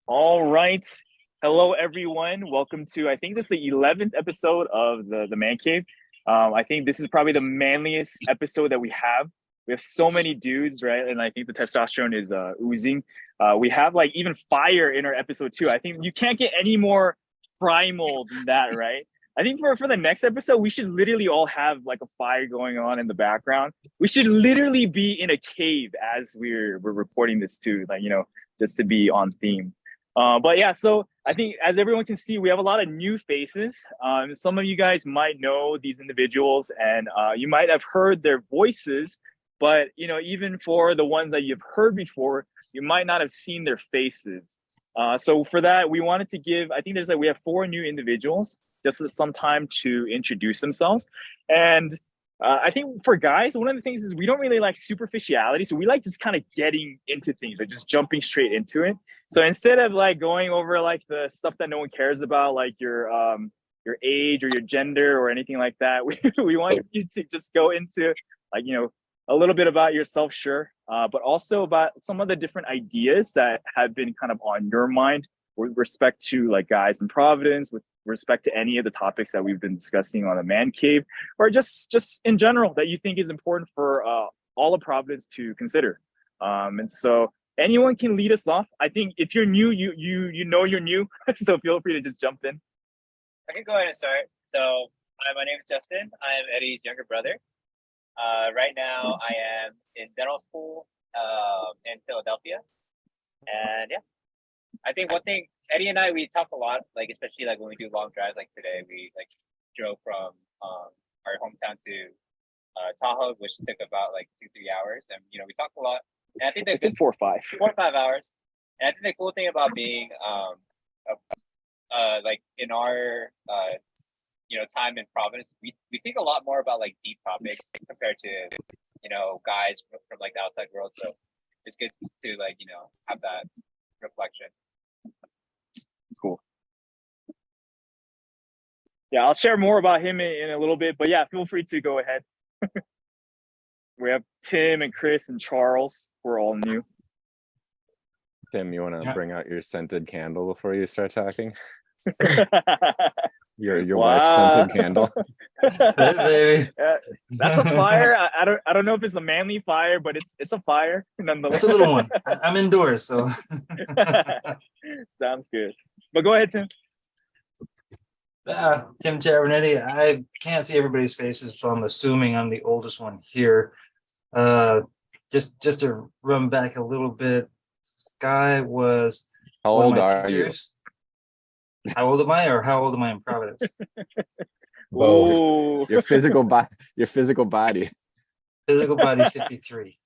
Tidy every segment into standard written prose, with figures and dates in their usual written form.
All right. Hello, everyone. Welcome to, I think this is the 11th episode of the Man Cave. I think this is probably the manliest episode that we have. We have so many dudes, right? And I think the testosterone is oozing. We have like even fire in our episode too. I think you can't get any more primal than that, right? I think for the next episode, we should literally all have like a fire going on in the background. We should literally be in a cave as we're recording this too, like, just to be on theme. But yeah, so I think as everyone can see, we have a lot of new faces. Some of you guys might know these individuals, and you might have heard their voices. But even for the ones that you've heard before, you might not have seen their faces. So for that, we wanted to give. I think we have four new individuals, just some time to introduce themselves. And I think for guys, one of the things is we don't really like superficiality, so we like just kind of getting into things, like just jumping straight into it. So instead of like going over like the stuff that no one cares about, like your age or your gender or anything like that, we want you to just go into like a little bit about yourself, sure, but also about some of the different ideas that have been kind of on your mind with respect to like guys in Providence, with respect to any of the topics that we've been discussing on the Man Cave, or just in general that you think is important for all of Providence to consider. And so anyone can lead us off. I think if you're new, you know you're new, so feel free to just jump in. I can go ahead and start. So, my name is Justin. I am Eddie's younger brother. Right now, I am in dental school in Philadelphia. And yeah, I think one thing, Eddie and I, we talk a lot, like especially like when we do long drives, like today, we like drove from our hometown to Tahoe, which took about like 2-3 hours, and we talked a lot. And I think I think 4 or 5 hours. And I think the cool thing about being like in our time in Providence, we think a lot more about like deep topics compared to guys from like the outside world. So it's good to like have that reflection. Cool. Yeah, I'll share more about him in a little bit, but yeah, feel free to go ahead. We have Tim and Chris and Charles. We're all new. Tim, you want to bring out your scented candle before you start talking? your wife's scented candle. That's a fire. I don't know if it's a manly fire, but it's a fire nonetheless. It's a little one. I'm indoors, so sounds good. But go ahead, Tim. Tim Tavernetti. I can't see everybody's faces, so I'm assuming I'm the oldest one here. Just to run back a little bit, Sky was how old are you? How old am I, or how old am I in Providence? Both. Your physical body. Physical body 53.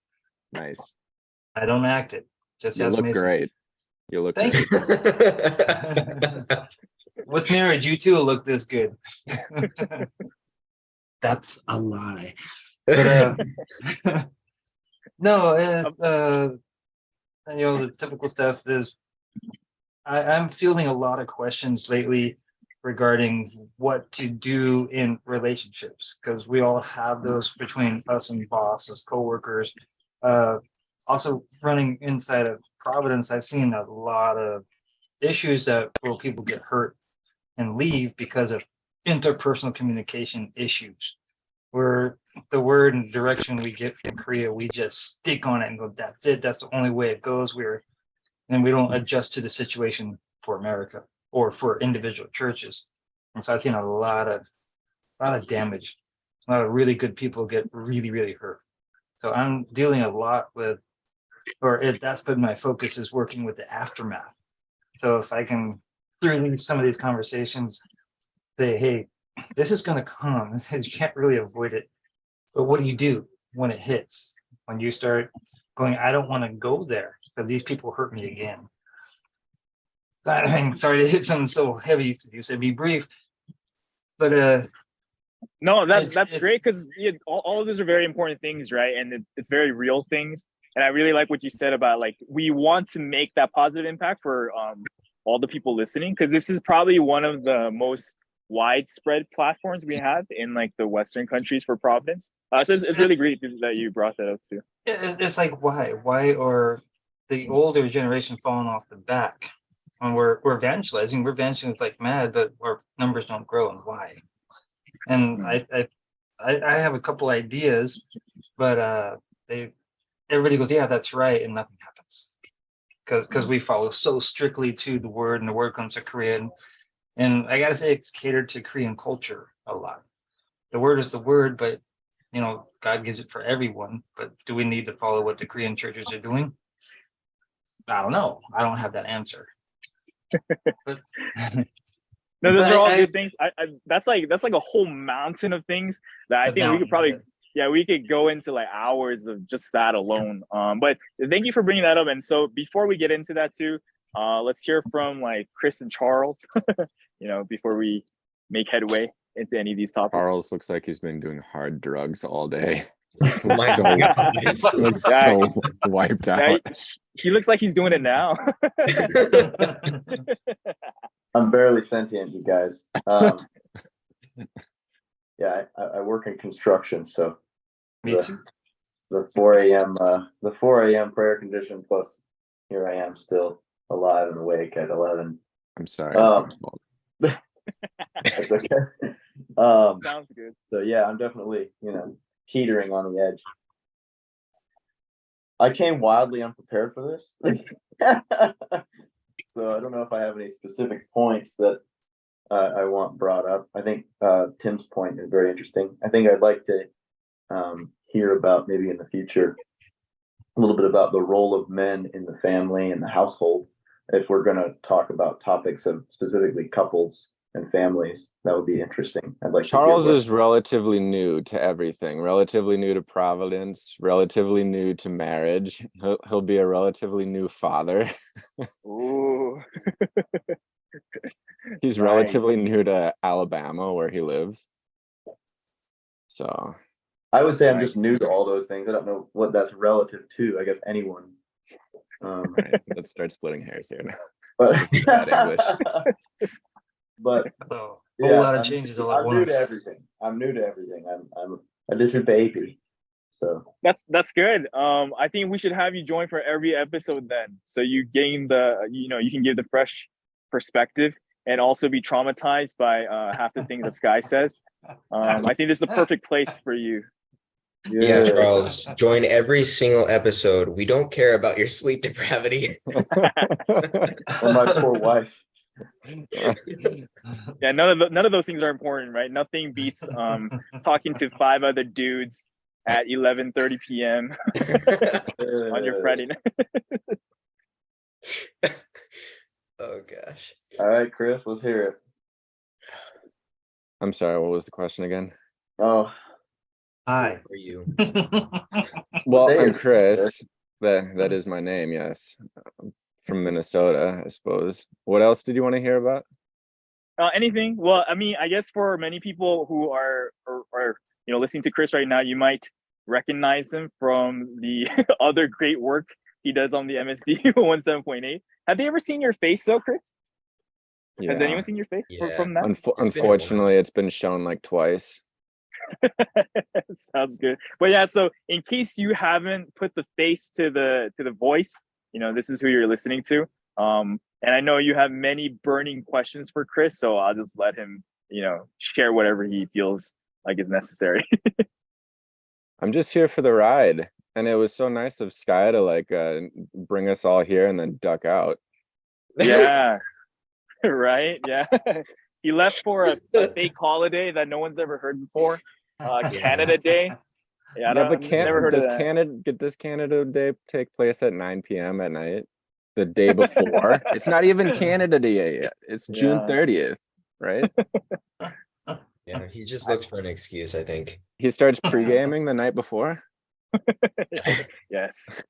Nice. I don't act it. Just you look great. You look Thank great. You. With marriage, you two look this good. That's a lie. But, no, it's the typical stuff is I'm fielding a lot of questions lately regarding what to do in relationships, because we all have those between us and bosses, coworkers. Also running inside of Providence, I've seen a lot of issues where people get hurt and leave because of interpersonal communication issues, where the word and direction we get from Korea, we just stick on it and go, that's it, that's the only way it goes. And we don't adjust to the situation for America or for individual churches. And so I've seen a lot of damage. A lot of really good people get really, really hurt. So I'm dealing a lot with, that's been my focus, is working with the aftermath. So if I can, through some of these conversations, say, hey, this is going to come. You can't really avoid it. But what do you do when it hits? When you start going, I don't want to go there because these people hurt me again. I'm sorry to hit something so heavy. You said be brief, but no, that's great, because all of these are very important things, right? And it's very real things. And I really like what you said about like we want to make that positive impact for all the people listening, because this is probably one of the most widespread platforms we have in like the Western countries for Providence. So it's really great that you brought that up too. It's like why are the older generation falling off the back when we're evangelizing, like mad, but our numbers don't grow, and why? And I have a couple ideas, but everybody goes, yeah, that's right, and nothing happens because we follow so strictly to the word, and the word comes to Korean, and I gotta say it's catered to Korean culture a lot. The word is the word, but God gives it for everyone. But do we need to follow what the Korean churches are doing? I don't know. I don't have that answer. But No, those but are all I- good things. That's like a whole mountain of things that I The think we could mountain, probably we could go into like hours of just that alone. But thank you for bringing that up. And so before we get into that too, let's hear from like Chris and Charles. Before we make headway into any of these topics. Charles looks like he's been doing hard drugs all day. My so, God. looks Yeah. so wiped out. He looks like he's doing it now. I'm barely sentient, you guys. Yeah, I work in construction, so Me too. the 4 a.m. prayer condition plus here I am still alive and awake at 11. I'm sorry. It's my fault. That's okay. Sounds good. So yeah, I'm definitely teetering on the edge. I came wildly unprepared for this. So I don't know if I have any specific points that I want brought up. I think Tim's point is very interesting. I think I'd like to hear about maybe in the future a little bit about the role of men in the family and the household. If we're going to talk about topics of specifically couples and families, that would be interesting. I'd like Charles to hear is relatively new to everything, relatively new to Providence, relatively new to marriage. He'll be a relatively new father. Ooh. He's Nice. relatively new to Alabama, where he lives. So I would say I'm Nice. just new to all those things. I don't know what that's relative to. I guess anyone. right, let's start splitting hairs here now. But This is bad English. but So, yeah, whole lot of I'm- changes all at I'm new once. to everything. I'm a little baby. So That's good. I think we should have you join for every episode then, so you gain you can give the fresh perspective and also be traumatized by half the things that Sky says. I think this is a perfect place for you. Yeah, Charles, join every single episode. We don't care about your sleep depravity. Or my poor wife. Yeah, none of those things are important, right? Nothing beats talking to 5 other dudes at 11:30 p.m. on your Friday night. Oh gosh. All right, Chris, let's hear it. I'm sorry, what was the question again? Oh, Hi. For you. Well, There I'm it is. Chris. That is my name, yes. I'm from Minnesota, I suppose. What else did you want to hear about? Anything? Well, I mean, I guess for many people who are listening to Chris right now, you might recognize him from the other great work he does on the MSD 17.8. Have they ever seen your face, though, Chris? Has Yeah. anyone seen your face Yeah. from that? been a while. Unfortunately, it's been shown like twice. Sounds good. But yeah, so in case you haven't put the face to the voice, this is who you're listening to. And I know you have many burning questions for Chris, so I'll just let him, share whatever he feels like is necessary. I'm just here for the ride. And it was so nice of Sky to bring us all here and then duck out. Yeah. Right. Yeah. He left for a fake holiday that no one's ever heard before. Canada Day. Yeah, but I've never heard of that. does Canada Day take place at 9 p.m. at night? The day before? It's not even Canada Day yet. It's June 30th, right? Yeah, he just looks for an excuse, I think. He starts pre-gaming the night before. Yes.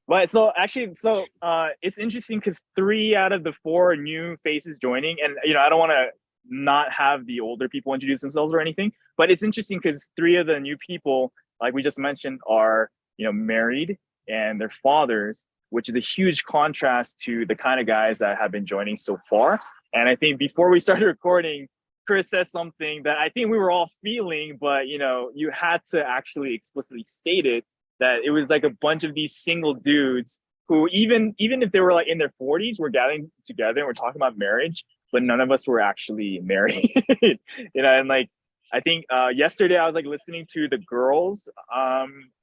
But so it's interesting because 3 out of the 4 new faces joining, and I don't want to not have the older people introduce themselves or anything, but it's interesting because 3 of the new people, like we just mentioned, are married and they're fathers, which is a huge contrast to the kind of guys that have been joining so far. And I think before we started recording, Chris says something that I think we were all feeling, but you had to actually explicitly state it, that it was like a bunch of these single dudes who even if they were like in their 40s, were gathering together and we're talking about marriage, but none of us were actually married. And like I think yesterday I was like listening to the girls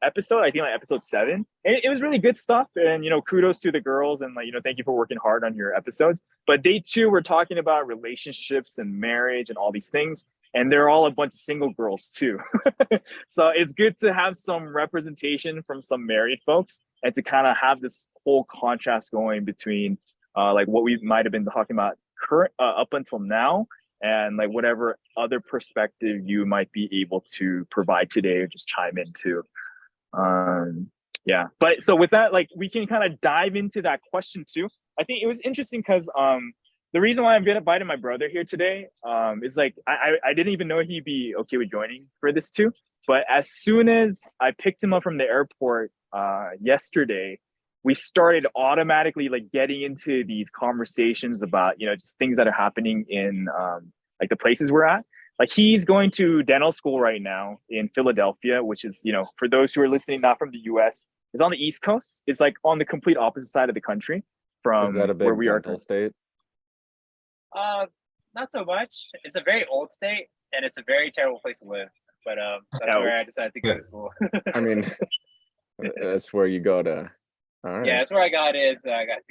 episode, I think like episode 7. And it was really good stuff. And kudos to the girls, and like, thank you for working hard on your episodes. But they too were talking about relationships and marriage and all these things. And they're all a bunch of single girls too. So it's good to have some representation from some married folks, and to kind of have this whole contrast going between like what we might have been talking about current up until now, and like whatever other perspective you might be able to provide today or just chime into. Yeah. But so with that, like we can kind of dive into that question too. I think it was interesting because the reason why I'm gonna invite my brother here today is like I didn't even know he'd be okay with joining for this too. But as soon as I picked him up from the airport yesterday, we started automatically like getting into these conversations about just things that are happening in like the places we're at. Like he's going to dental school right now in Philadelphia, which is for those who are listening not from the US, is on the East Coast. It's like on the complete opposite side of the country from Is that a big where we are. dental state? Not so much. It's a very old state, and it's a very terrible place to live. But that's where I decided to go to school. I mean, that's where you go to. All right. Yeah, that's where I got to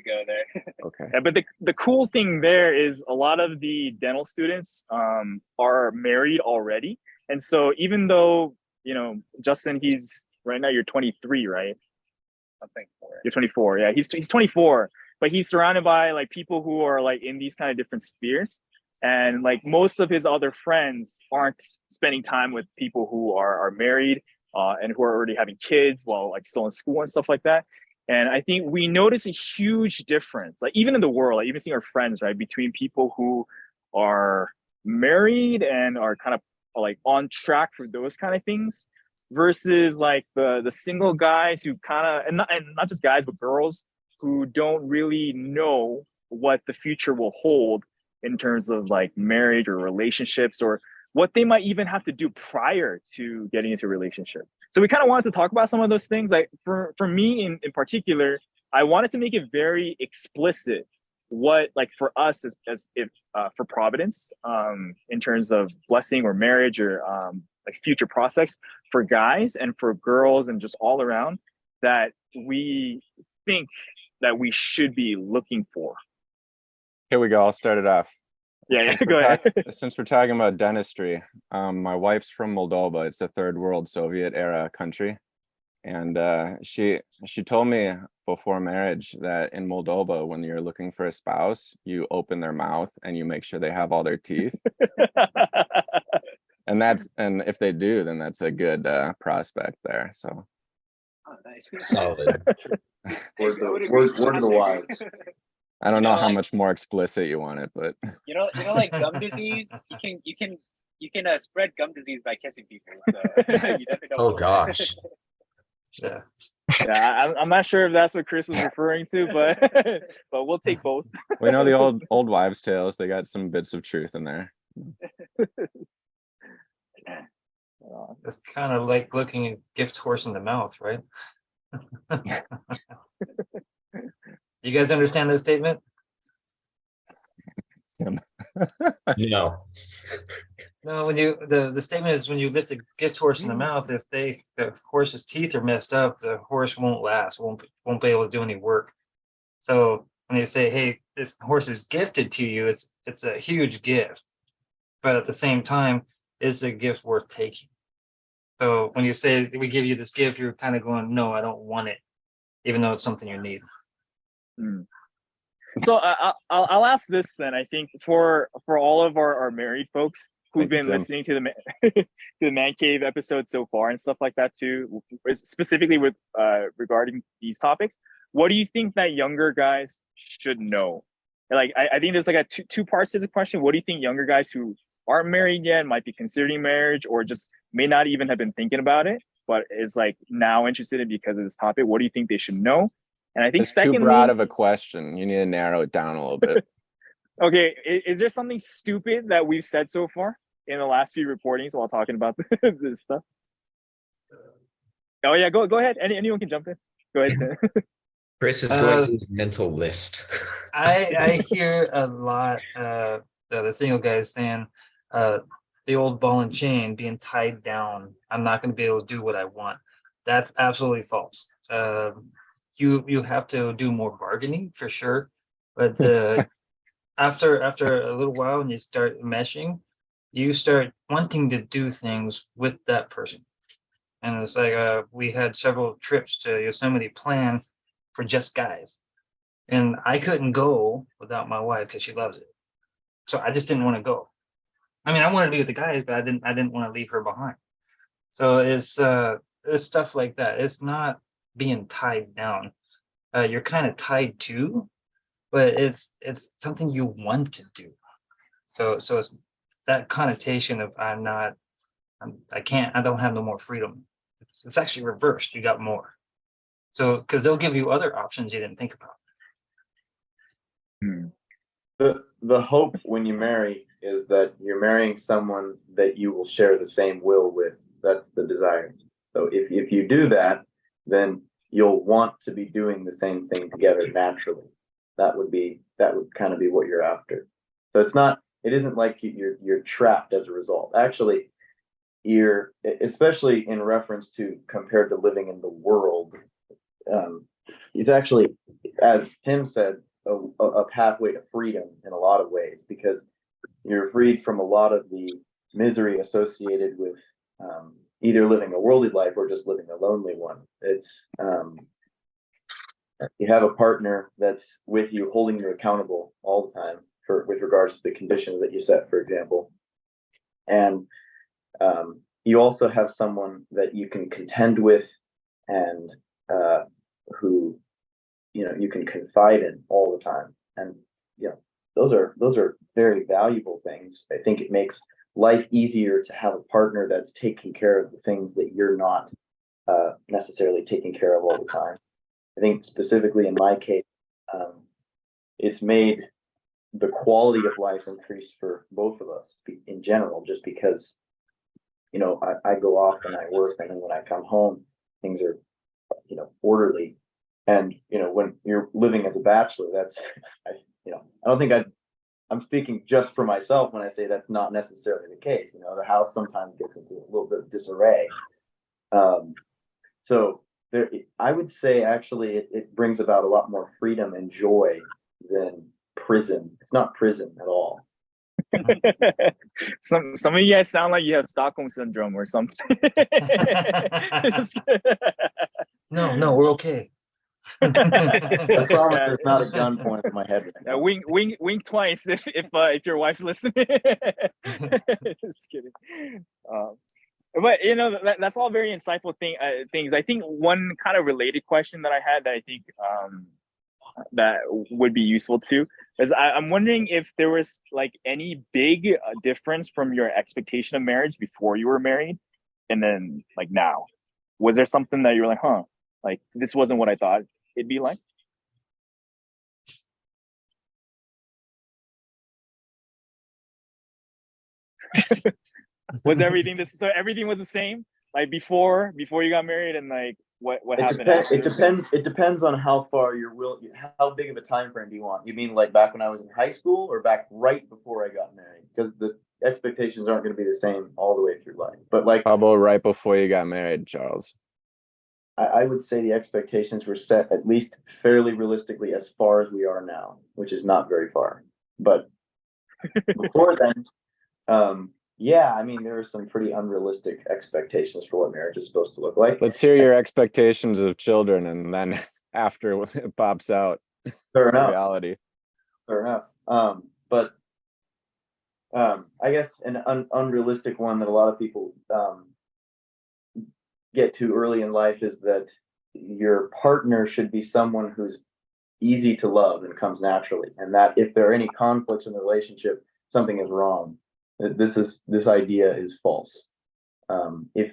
go there. Okay. Yeah, but the cool thing there is a lot of the dental students are married already. And so even though, Justin, he's right now, you're 23, right? Something for it. You're 24. Yeah, he's 24, but he's surrounded by like people who are like in these kind of different spheres. And like most of his other friends aren't spending time with people who are married and who are already having kids while like still in school and stuff like that. And I think we notice a huge difference, like even in the world, like even seeing our friends, right, between people who are married and are kind of like on track for those kind of things versus like the single guys who kind of, and not just guys, but girls who don't really know what the future will hold in terms of like marriage or relationships, or what they might even have to do prior to getting into a relationship. So we kind of wanted to talk about some of those things. Like for me in particular, I wanted to make it very explicit what, like for us as if for Providence, in terms of blessing or marriage or like future prospects for guys and for girls and just all around, that we think that we should be looking for. Here we go. I'll start it off. Yeah, go ahead. Since we're talking about dentistry, my wife's from Moldova. It's a third world Soviet era country. And she told me before marriage that in Moldova, when you're looking for a spouse, you open their mouth and you make sure they have all their teeth. and if they do, then that's a good prospect there. So Solid. Word of the wise. I don't know how much more explicit you want it, but like gum disease, you can spread gum disease by kissing people. So you definitely don't Oh gosh. Yeah. Yeah, I'm not sure if that's what Chris was referring to, but we'll take both. we know the old wives' tales. They got some bits of truth in there. It's kind of like looking a gift horse in the mouth, right? You guys understand that statement? No. No, when the statement is when you lift a gift horse in the mouth, if the horse's teeth are messed up, the horse won't last, won't be able to do any work. So when they say, hey, this horse is gifted to you, it's a huge gift. But at the same time, it's a gift worth taking. So when you say we give you this gift, you're kind of going, no, I don't want it, even though it's something you need. So I'll ask this then. I think for all of our married folks who've been listening to the Man Cave episode so far and stuff like that too, specifically with regarding these topics, what do you think that younger guys should know? Like I think there's like a two parts to the question. What do you think younger guys who aren't married yet, might be considering marriage, or just may not even have been thinking about it, but is like now interested in because of this topic, what do you think they should know? And I think it's too broad of a question. You need to narrow it down a little bit. Okay, is there something stupid that we've said so far in the last few recordings while talking about this stuff? Oh yeah, go ahead. Anyone can jump in. Go ahead, Tim. Chris is going through the mental list. I hear a lot the single guys saying the old ball and chain being tied down. I'm not going to be able to do what I want. That's absolutely false. You have to do more bargaining for sure, but after a little while, when you start meshing, you start wanting to do things with that person. And it's like we had several trips to Yosemite planned for just guys, and I couldn't go without my wife because she loves it. So I just didn't want to go. I mean, I wanted to be with the guys, but I didn't want to leave her behind. So it's stuff like that. It's not being tied down. You're kind of tied to, but it's something you want to do. So it's that connotation of I don't have no more freedom. It's actually reversed. You got more. So because they'll give you other options you didn't think about. The hope when you marry is that you're marrying someone that you will share the same will with. That's the desire. So if you do that, then you'll want to be doing the same thing together naturally. That would kind of be what you're after. So it isn't like you're trapped as a result. Actually, you're, especially in reference to compared to living in the world, it's actually, as Tim said, a pathway to freedom in a lot of ways, because you're freed from a lot of the misery associated with either living a worldly life or just living a lonely one. It's you have a partner that's with you, holding you accountable all the time with regards to the conditions that you set, for example. And you also have someone that you can contend with and who you can confide in all the time. And those are very valuable things. I think it makes life easier to have a partner that's taking care of the things that you're not necessarily taking care of all the time. I think specifically in my case, it's made the quality of life increase for both of us in general, just because I go off and I work, and then when I come home, things are orderly. And when you're living as a bachelor, that's I don't think I'm speaking just for myself when I say that's not necessarily the case. The house sometimes gets into a little bit of disarray. So I would say actually it brings about a lot more freedom and joy than prison. It's not prison at all. Some of you guys sound like you have Stockholm syndrome or something. No, we're okay. I promise there's not a gun pointed at my head right now. Wink twice if your wife's listening. Just kidding. But that's all very insightful things. I think one kind of related question that I had that I think that would be useful too is I'm wondering if there was like any big difference from your expectation of marriage before you were married and then like now. Was there something that you were like, like this wasn't what I thought it'd be like? Was everything so everything was the same like before you got married, and like what happened after? It depends on how big of a time frame do you want? You mean like back when I was in high school or back right before I got married? Because the expectations aren't going to be the same all the way through life. But like, how about right before you got married, Charles? I would say the expectations were set at least fairly realistically as far as we are now, which is not very far. But before then, yeah, I mean, there are some pretty unrealistic expectations for what marriage is supposed to look like. Let's hear your expectations of children, and then after it pops out, fair enough. Reality. Fair enough. But I guess an unrealistic one that a lot of people get to early in life is that your partner should be someone who's easy to love and comes naturally, and that if there are any conflicts in the relationship, something is wrong. This idea is false. If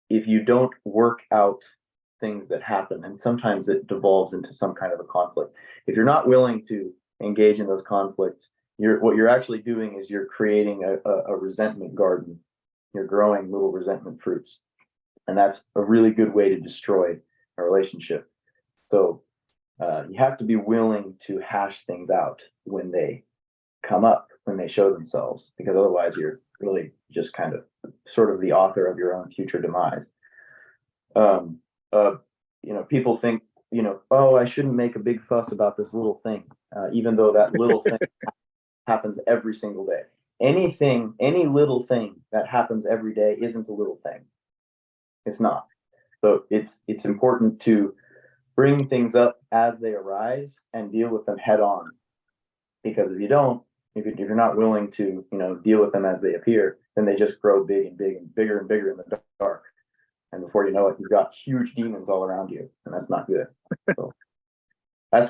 you don't work out things that happen, and sometimes it devolves into some kind of a conflict, if you're not willing to engage in those conflicts, what you're actually doing is you're creating a resentment garden. You're growing little resentment fruits, and that's a really good way to destroy a relationship. So you have to be willing to hash things out when they come up, when they show themselves, because otherwise you're really just kind of sort of the author of your own future demise. People think, oh, I shouldn't make a big fuss about this little thing, even though that little thing happens every single day. Any little thing that happens every day isn't a little thing. It's not. So it's important to bring things up as they arise and deal with them head on. Because if you don't, if you're not willing to, deal with them as they appear, then they just grow big and big and bigger in the dark. And before you know it, you've got huge demons all around you, and that's not good. So that's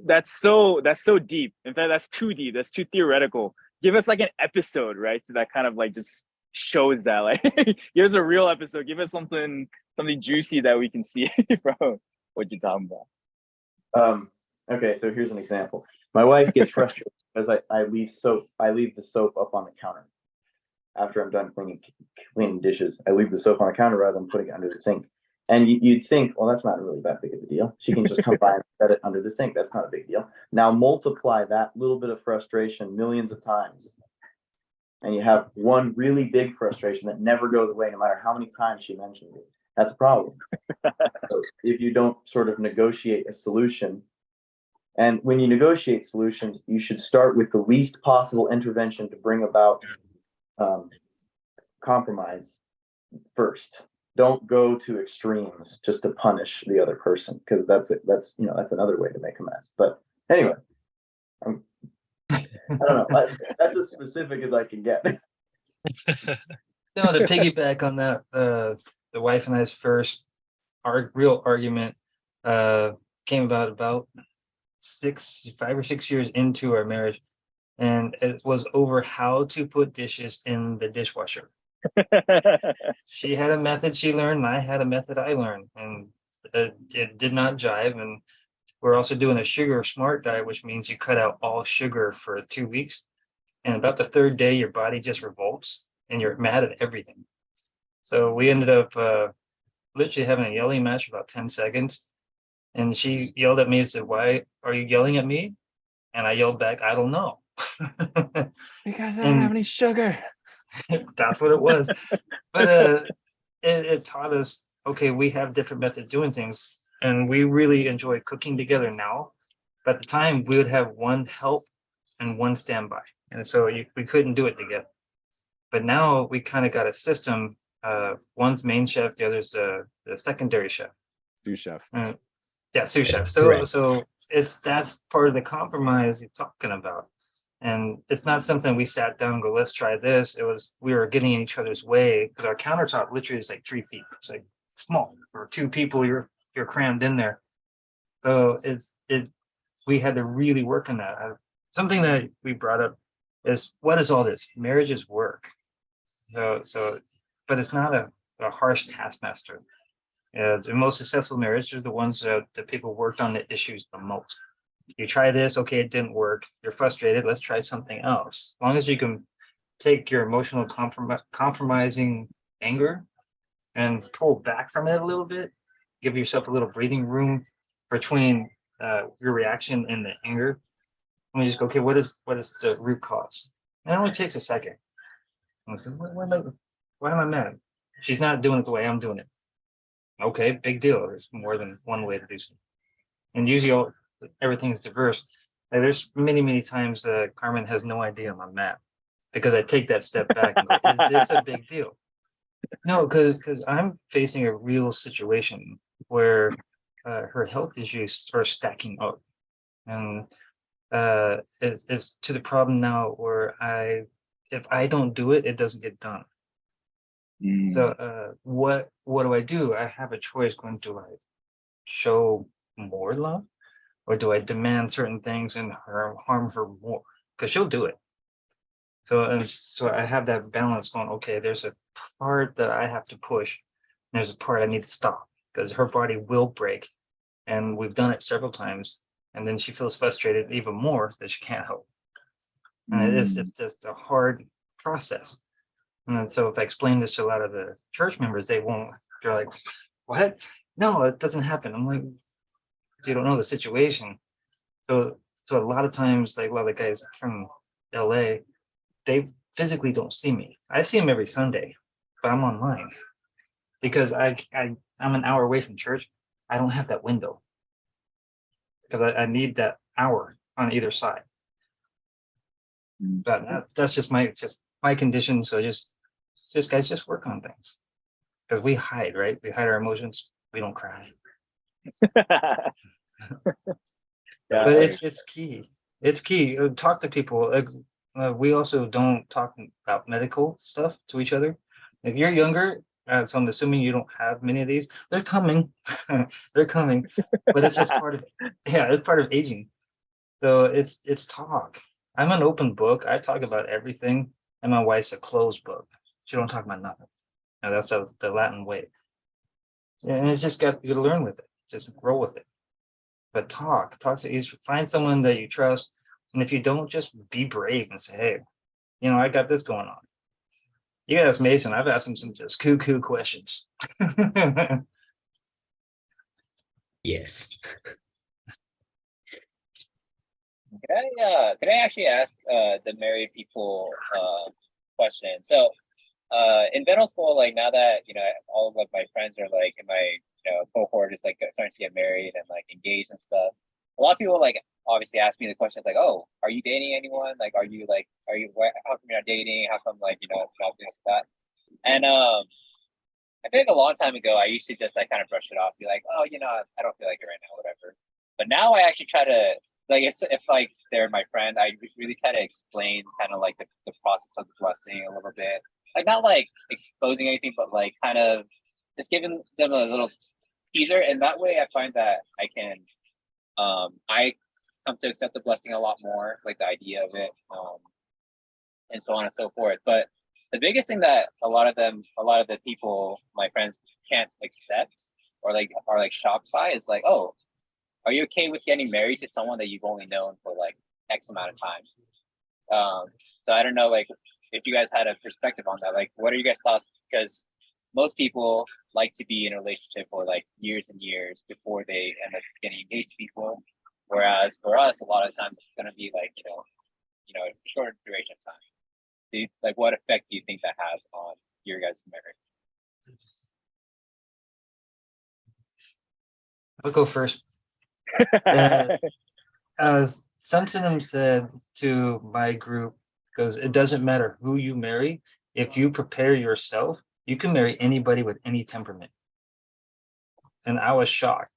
that's so deep. In fact, that's too deep. That's too theoretical. Give us like an episode, right? That kind of like just shows that. Like, give us a real episode. Give us something juicy that we can see from what you're talking about. Okay, so here's an example. My wife gets frustrated because I leave the soap up on the counter. After I'm done cleaning dishes, I leave the soap on the counter rather than putting it under the sink. And you'd think, well, that's not really that big of a deal. She can just come by and set it under the sink. That's not a big deal. Now multiply that little bit of frustration millions of times. And you have one really big frustration that never goes away no matter how many times she mentions it. That's a problem. So if you don't sort of negotiate a solution, and when you negotiate solutions, you should start with the least possible intervention to bring about compromise first. Don't go to extremes just to punish the other person, because that's another way to make a mess. But anyway, I don't know. That's as specific as I can get. No, to piggyback on that, the wife and I's first real argument came about 5 or 6 years into our marriage, and it was over how to put dishes in the dishwasher. She had a method she learned, and I had a method I learned, and it did not jive. And we're also doing a sugar smart diet, which means you cut out all sugar for 2 weeks, and about the third day your body just revolts and you're mad at everything. So we ended up literally having a yelling match for about 10 seconds, and she yelled at me and said, "Why are you yelling at me?" And I yelled back, "I don't know." Because I don't have any sugar. That's what it was. But it taught us, okay, we have different methods of doing things, and we really enjoy cooking together now. But at the time, we would have one help and one standby, and so we couldn't do it together. But now we kind of got a system. One's main chef, the other's the secondary chef. Sous chef. Yeah, sous chef. Correct. So that's part of the compromise you're talking about. And it's not something we sat down and go, let's try this. It was, we were getting in each other's way, because our countertop literally is like 3 feet. It's like small for 2 people. You're crammed in there. So we had to really work on that. Something that we brought up is, what is all this? Marriage is work. But it's not a harsh taskmaster. The most successful marriages are the ones that people worked on the issues the most. You try this, okay, it didn't work. You're frustrated. Let's try something else. As long as you can take your emotional compromising anger and pull back from it a little bit, give yourself a little breathing room between your reaction and the anger. And you just go, okay, what is the root cause? And it only takes a second. And I say, why am I mad? She's not doing it the way I'm doing it. Okay, big deal. There's more than one way to do something. And usually everything is diverse. Like, there's many times Carmen has no idea I'm mad, because I take that step back and go, is this a big deal? No, because I'm facing a real situation where her health issues are stacking up. And it's to the problem now where if I don't do it, it doesn't get done. So what do? I have a choice. Do I show more love, or do I demand certain things and harm her more? Because she'll do it. So I have that balance going, okay, there's a part that I have to push, and there's a part I need to stop, because her body will break. And we've done it several times. And then she feels frustrated even more that she can't help. And it's just a hard process. And so if I explain this to a lot of the church members, they're like, what? No, it doesn't happen. I'm like, you don't know the situation. So a lot of times, like a lot of the guys from LA, they physically don't see me. I see them every Sunday, but I'm online because I'm an hour away from church. I don't have that window because I need that hour on either side. But that's just my condition. So just guys, just work on things because we hide, right? We hide our emotions. We don't cry. Yeah, But it's key. It's key. Talk to people. Like we also don't talk about medical stuff to each other. If you're younger, so I'm assuming you don't have many of these. They're coming. They're coming. But it's just part of it's part of aging. So it's talk. I'm an open book. I talk about everything, and my wife's a closed book. She don't talk about nothing. Now that's the Latin way. Yeah, and it's just got you to learn with it. Just roll with it. But talk to each, find someone that you trust. And if you don't, just be brave and say, hey, I got this going on. You gotta ask Mason. I've asked him some just cuckoo questions. Yes. Can I actually ask the married people question? So in middle school, like now that all of like my friends are like in my cohort is like starting to get married and like engaged and stuff. A lot of people like obviously ask me the questions like, "Oh, are you dating anyone? Like, are you how come you're not dating? How come like not this that?" And I feel like a long time ago I used to just like kind of brush it off, be like, "Oh, I don't feel like it right now, whatever." But now I actually try to like if like they're my friend, I really try to explain kind of like the process of the blessing a little bit, like not like exposing anything, but like kind of just giving them a little teaser, and that way I find that I come to accept the blessing a lot more, like the idea of it, and so on and so forth. But the biggest thing that a lot of the people, my friends, can't accept or like are like shocked by is like, oh, are you okay with getting married to someone that you've only known for like X amount of time? So I don't know, like if you guys had a perspective on that, like what are you guys' thoughts? Because most people like to be in a relationship for like years and years before they end up getting engaged to people. Whereas for us, a lot of times it's going to be like, a short duration of time. Like what effect do you think that has on your guys' marriage? I'll go first. Sentinel said to my group, because it doesn't matter who you marry, if you prepare yourself, you can marry anybody with any temperament. And I was shocked.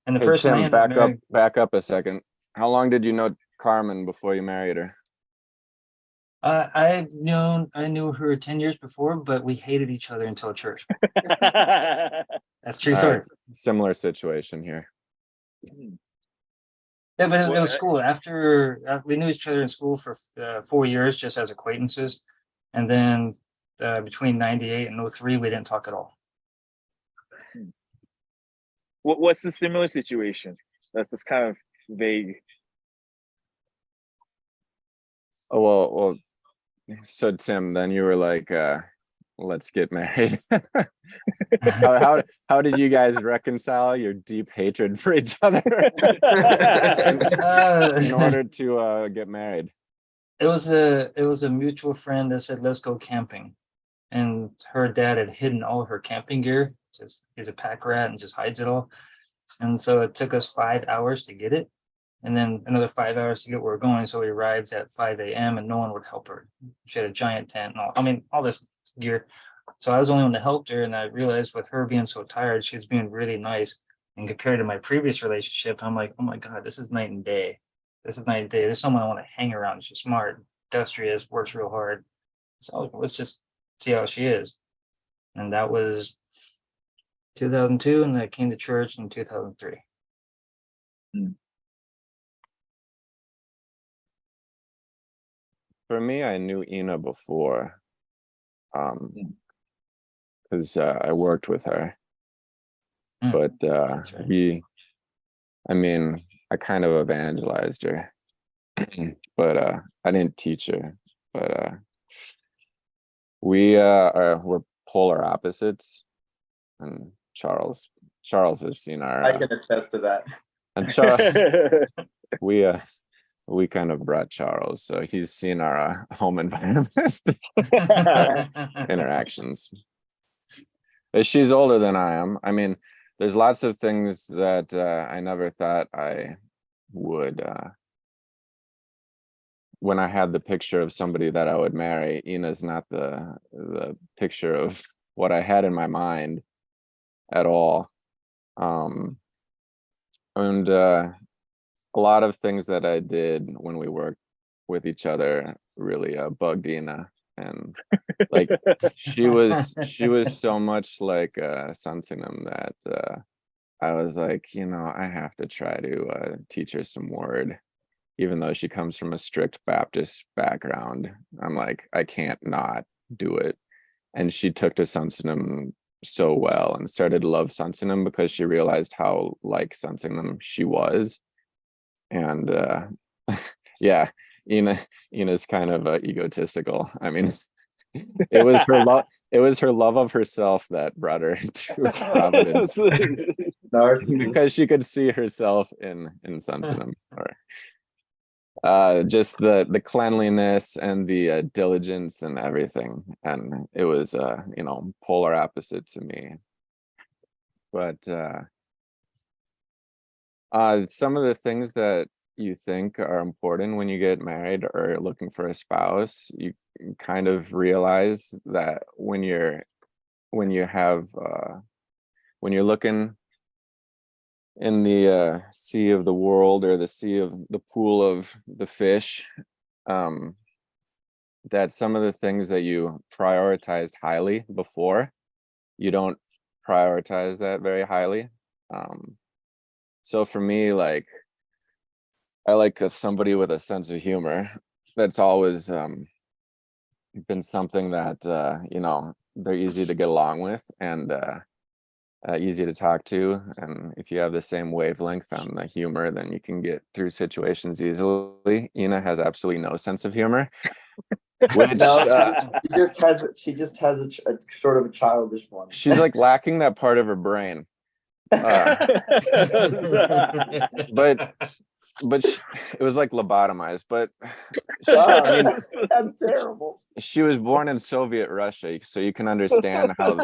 And the Hey, person I Tim, ended up marrying, back up a second. How long did you know Carmen before you married her? I knew her 10 years before, but we hated each other until church. That's true All story. right, similar situation here. Yeah, but it was cool. After we knew each other in school for 4 years, just as acquaintances, and then between '98 and '03, we didn't talk at all. What's the similar situation? That's kind of vague. Oh well. So Tim, then you were like, "Let's get married." how did you guys reconcile your deep hatred for each other in order to get married? It was a mutual friend that said, "Let's go camping," and her dad had hidden all her camping gear. Just he's a pack rat and just hides it all. And so it took us 5 hours to get it, and then another 5 hours to get where we're going. So we arrived at 5 a.m. and no one would help her. She had a giant tent and all this gear. So I was the only one that helped her, and I realized with her being so tired, she was being really nice. And compared to my previous relationship, I'm like, oh my God, this is night and day. This is night and day. This is someone I want to hang around. She's smart, industrious, works real hard. So let's just see how she is. And that was 2002, and I came to church in 2003. For me, I knew Ina before, because I worked with her. But right. I kind of evangelized her, but I didn't teach her. But we're polar opposites, and Charles has seen our. I can attest to that. And Charles, we kind of brought Charles, so he's seen our home environment interactions. She's older than I am. I mean, there's lots of things that I never thought I would. When I had the picture of somebody that I would marry, Ina's not the picture of what I had in my mind at all. And a lot of things that I did when we worked with each other really bugged Ina. And like she was so much like Sansinam that I was like, I have to try to teach her some word, even though she comes from a strict Baptist background. I'm like, I can't not do it. And she took to Sansinam so well and started to love Sansinam because she realized how like Sansinam she was. And yeah, Ina's kind of egotistical. I mean, it was her love of herself that brought her to Providence. Because she could see herself in Sansinam. Just the cleanliness and the diligence and everything, and it was polar opposite to me. But some of the things that you think are important when you get married or looking for a spouse, you kind of realize that when you're looking in the sea of the world, or the sea of the pool of the fish, that some of the things that you prioritized highly before, you don't prioritize that very highly. So for me, like, I like somebody with a sense of humor. That's always been something that they're easy to get along with, and easy to talk to. And if you have the same wavelength on the humor, then you can get through situations easily. Ina has absolutely no sense of humor, which she just has a sort of a childish one. She's like lacking that part of her brain. But it was like lobotomized. But I mean, that's terrible. She was born in Soviet Russia, so you can understand how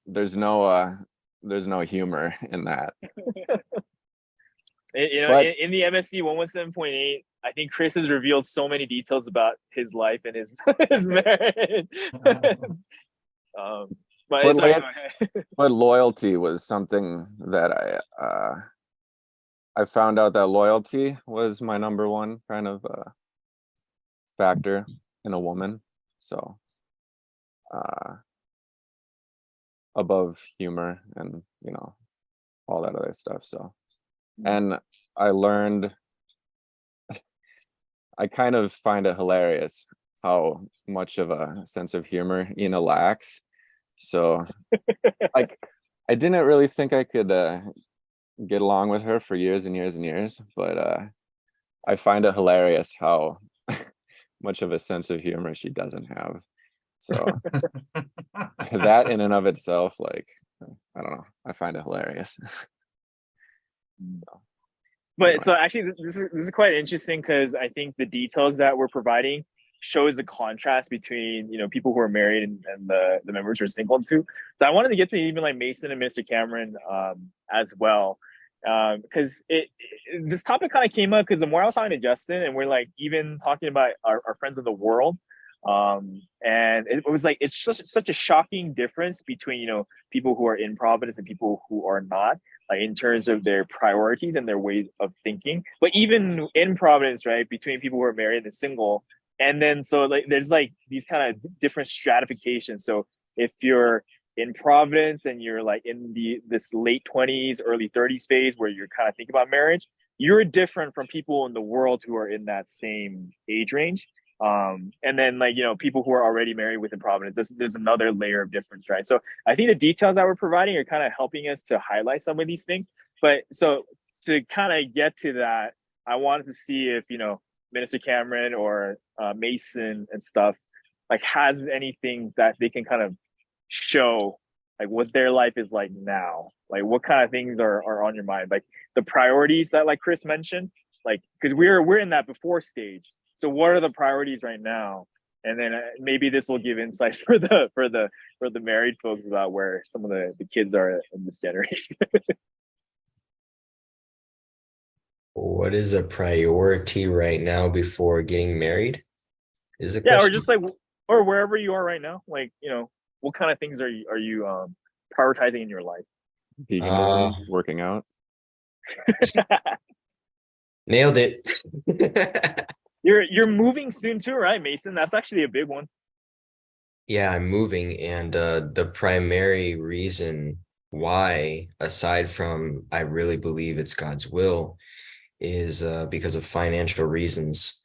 there's no humor in that. In the MSC 117.8, I think Chris has revealed so many details about his life and his marriage. But loyalty was something that I found out that loyalty was my number one kind of factor in a woman. So above humor and all that other stuff. So, and I learned, I kind of find it hilarious how much of a sense of humor Ina lacks. So like, I didn't really think I could get along with her for years and years and years, but I find it hilarious how much of a sense of humor she doesn't have. So that in and of itself, like, I don't know, I find it hilarious. But so actually, this is quite interesting, because I think the details that we're providing shows the contrast between people who are married and the members who are single too. So I wanted to get to even like Mason and Mr. Cameron as well, because this topic kind of came up because the more I was talking to Justin, and we're like even talking about our friends in the world, and it was like it's just such a shocking difference between people who are in Providence and people who are not, like in terms of their priorities and their ways of thinking. But even in Providence, right, between people who are married and single, and then so like there's like these kind of different stratifications. So if you're in Providence and you're like in this late 20s, early 30s phase where you're kind of thinking about marriage, you're different from people in the world who are in that same age range. And then like people who are already married within Providence, there's another layer of difference, right? So I think the details that we're providing are kind of helping us to highlight some of these things. But so to kind of get to that, I wanted to see if Minister Cameron or Mason and stuff like has anything that they can kind of show like what their life is like now, like what kind of things are on your mind. Like the priorities that like Chris mentioned, like because we're in that before stage. So what are the priorities right now? And then maybe this will give insights for the married folks about where some of the kids are in this generation. What is a priority right now before getting married? Is the Yeah, or question? just like, or wherever you are right now, like, you know, what kind of things are you prioritizing in your life? Veganism, working out. Nailed it. You're moving soon too, right, Mason? That's actually a big one. Yeah, I'm moving, and the primary reason why, aside from I really believe it's God's will, is because of financial reasons.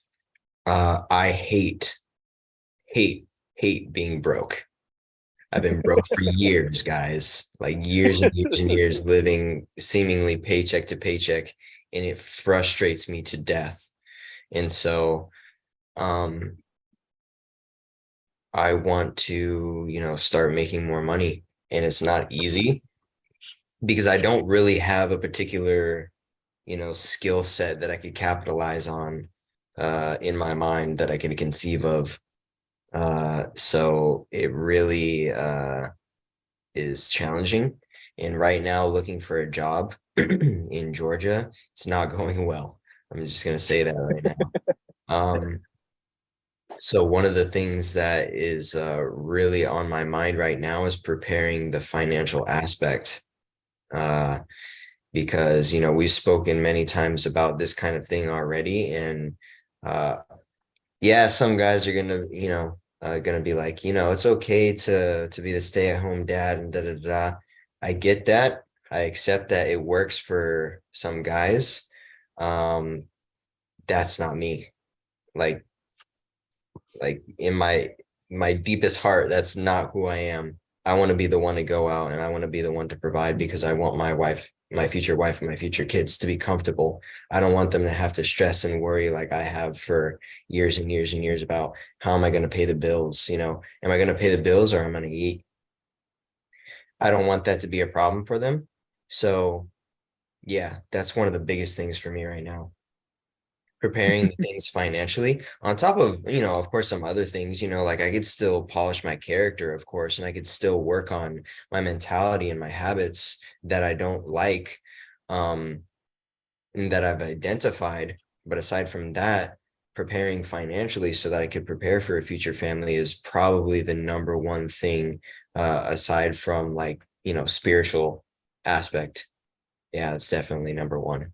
I hate, hate being broke. I've been broke for years, guys, like years and years and years, living seemingly paycheck to paycheck, and it frustrates me to death. And so, um, I want to, start making more money, and it's not easy because I don't really have a particular, skill set that I could capitalize on, in my mind that I can conceive of. So it really, is challenging. And right now, looking for a job in Georgia, it's not going well. I'm just gonna say that right now. So one of the things that is really on my mind right now is preparing the financial aspect, because we've spoken many times about this kind of thing already, and yeah, some guys are gonna be like, it's okay to be the stay-at-home dad and da da da. I get that. I accept that it works for some guys. That's not me. Like in my deepest heart, that's not who I am. I want to be the one to go out, and I want to be the one to provide, because I want my wife, my future wife, and my future kids to be comfortable. I don't want them to have to stress and worry like I have for years and years and years about how am I going to pay the bills? Am I going to pay the bills, or am I going to eat? I don't want that to be a problem for them. So yeah, that's one of the biggest things for me right now. Preparing the things financially, on top of, of course, some other things, like I could still polish my character, of course, and I could still work on my mentality and my habits that I don't like, and that I've identified. But aside from that, preparing financially so that I could prepare for a future family is probably the number one thing, aside from, like, spiritual aspect. Yeah, it's definitely number one.